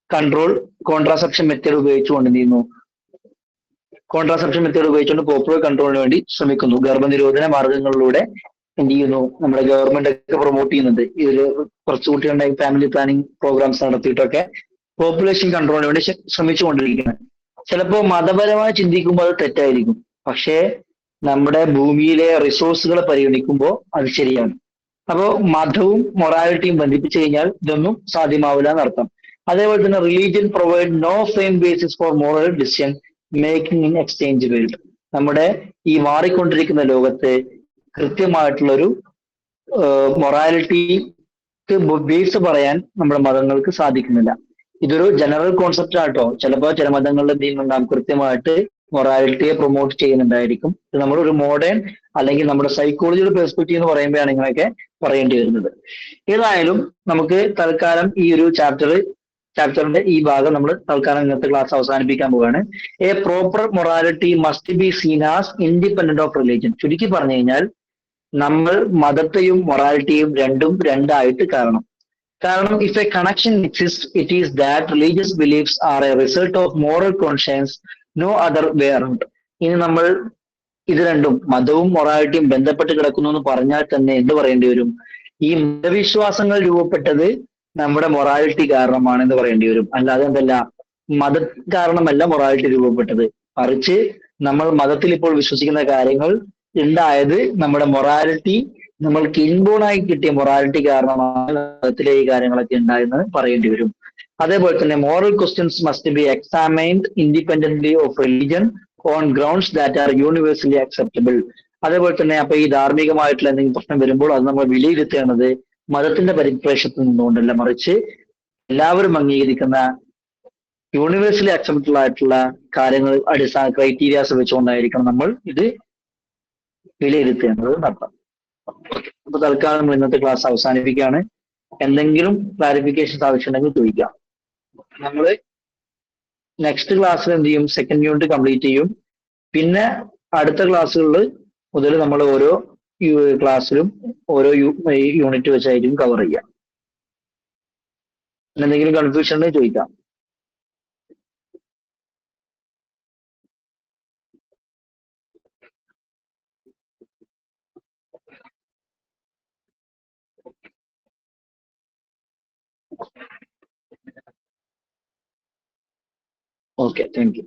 കൺട്രോൾ കോൺട്രാസെപ്ഷൻ മെത്തേഡ് ഉപയോഗിച്ചുകൊണ്ട് എന്ത് ചെയ്യുന്നു? കോൺട്രാസെപ്ഷൻ മെത്തേഡ് ഉപയോഗിച്ചുകൊണ്ട് പോപ്പുലർ കൺട്രോളിന് വേണ്ടി ശ്രമിക്കുന്നു. ഗർഭനിരോധന മാർഗങ്ങളിലൂടെ എന്ത് ചെയ്യുന്നു? നമ്മുടെ ഗവൺമെന്റ് ഒക്കെ പ്രൊമോട്ട് ചെയ്യുന്നുണ്ട്. ഇതിൽ കുറച്ച് കുട്ടികളുടെ ഫാമിലി പ്ലാനിങ് പ്രോഗ്രാംസ് നടത്തിയിട്ടൊക്കെ പോപ്പുലേഷൻ കൺട്രോളിന് വേണ്ടി ശ്രമിച്ചുകൊണ്ടിരിക്കുന്നത്. ചിലപ്പോൾ മതപരമായി ചിന്തിക്കുമ്പോൾ അത് തെറ്റായിരിക്കും, പക്ഷേ നമ്മുടെ ഭൂമിയിലെ റിസോഴ്സുകളെ പരിഗണിക്കുമ്പോൾ അത് ശരിയാണ്. അപ്പോൾ മതവും മൊറാലിറ്റിയും ബന്ധിപ്പിച്ചു കഴിഞ്ഞാൽ ഇതൊന്നും സാധ്യമാവില്ല എന്നർത്ഥം. അതേപോലെ തന്നെ religion provide no firm basis for moral decision making in exchange world. നമ്മുടെ ഈ മാറിക്കൊണ്ടിരിക്കുന്ന ലോകത്ത് കൃത്യമായിട്ടുള്ളൊരു മൊറാലിറ്റിക്ക് ബേസ് പറയാൻ നമ്മുടെ മതങ്ങൾക്ക് സാധിക്കുന്നില്ല. ഇതൊരു ജനറൽ കോൺസെപ്റ്റ് ആട്ടോ. ചിലപ്പോൾ ചില മതങ്ങളിൽ എന്ത് ചെയ്യുന്നുണ്ടാകും? കൃത്യമായിട്ട് മൊറാലിറ്റിയെ പ്രൊമോട്ട് ചെയ്യുന്നുണ്ടായിരിക്കും. ഇത് നമ്മൾ ഒരു മോഡേൺ അല്ലെങ്കിൽ നമ്മുടെ സൈക്കോളജിയുടെ പെർസ്പെക്റ്റീവ് എന്ന് പറയുമ്പോഴാണ് ഇങ്ങനെയൊക്കെ പറയേണ്ടി വരുന്നത്. ഏതായാലും നമുക്ക് തൽക്കാലം ഈ ഒരു ചാപ്റ്ററിന്റെ ഈ ഭാഗം നമ്മൾ തൽക്കാലം ഇന്നത്തെ ക്ലാസ് അവസാനിപ്പിക്കാൻ പോവുകയാണ്. A proper morality must be seen as independent of religion. ചുരുക്കി പറഞ്ഞു കഴിഞ്ഞാൽ നമ്മൾ മതത്തെയും മൊറാലിറ്റിയും രണ്ടും രണ്ടായിട്ട് കാണണം. കാരണം if a connection exist it is that religious beliefs are a result of moral conscience, no other way around. ഇനി നമ്മൾ ഇത് രണ്ടും മതവും മൊറാലിറ്റിയും ബന്ധപ്പെട്ട് കിടക്കുന്നു എന്ന് പറഞ്ഞാൽ തന്നെ എന്ത് പറയേണ്ടി വരും? ഈ മതവിശ്വാസങ്ങൾ രൂപപ്പെട്ടത് നമ്മുടെ മൊറാലിറ്റി കാരണമാണ് എന്ന് പറയേണ്ടി വരും. അല്ലാതെ എന്തല്ല, മത കാരണമല്ല മൊറാലിറ്റി രൂപപ്പെട്ടത്, മറിച്ച് നമ്മൾ മതത്തിൽ ഇപ്പോൾ വിശ്വസിക്കുന്ന കാര്യങ്ങൾ ഉണ്ടായത് നമ്മുടെ മൊറാലിറ്റി, നമ്മൾക്ക് ഇൻബോണായി കിട്ടിയ മൊറാലിറ്റി കാരണമാണ് മതത്തിലെ ഈ കാര്യങ്ങളൊക്കെ ഉണ്ടായെന്ന് പറയേണ്ടി വരും. അതേപോലെ തന്നെ moral questions must be examined independently of religion on grounds that are universally acceptable. അതേപോലെ തന്നെ അപ്പൊ ഈ ധാർമ്മികമായിട്ടുള്ള എന്തെങ്കിലും പ്രശ്നം വരുമ്പോൾ അത് നമ്മൾ വിലയിരുത്തേണ്ടത് മതത്തിന്റെ പരിപ്രേക്ഷ്യത്തിൽ നിന്നുകൊണ്ടല്ല, മറിച്ച് എല്ലാവരും അംഗീകരിക്കുന്ന യൂണിവേഴ്സലി അക്സെപ്റ്റബിൾ ആയിട്ടുള്ള കാര്യങ്ങൾ, അടിസ്ഥാന ക്രൈറ്റീരിയാസ് വെച്ചുകൊണ്ടായിരിക്കണം നമ്മൾ ഇത് വിലയിരുത്തേണ്ടത് നടത്താം. അപ്പൊ തൽക്കാലം നമ്മൾ ഇന്നത്തെ ക്ലാസ് അവസാനിപ്പിക്കുകയാണ്. എന്തെങ്കിലും ക്ലാരിഫിക്കേഷൻസ് ആവശ്യമുണ്ടെങ്കിൽ ചോദിക്കാം. നമ്മള് നെക്സ്റ്റ് ക്ലാസ്സിൽ എന്ത് ചെയ്യും, സെക്കൻഡ് യൂണിറ്റ് കംപ്ലീറ്റ് ചെയ്യും. പിന്നെ അടുത്ത ക്ലാസ്സുകളിൽ മുതൽ നമ്മൾ ഓരോ ക്ലാസ്സിലും ഓരോ യൂണിറ്റ് വെച്ചായിരിക്കും കവർ ചെയ്യുക. എന്തെങ്കിലും കൺഫ്യൂഷൻ ഉണ്ടെങ്കിൽ ചോദിക്കാം. Okay, thank you.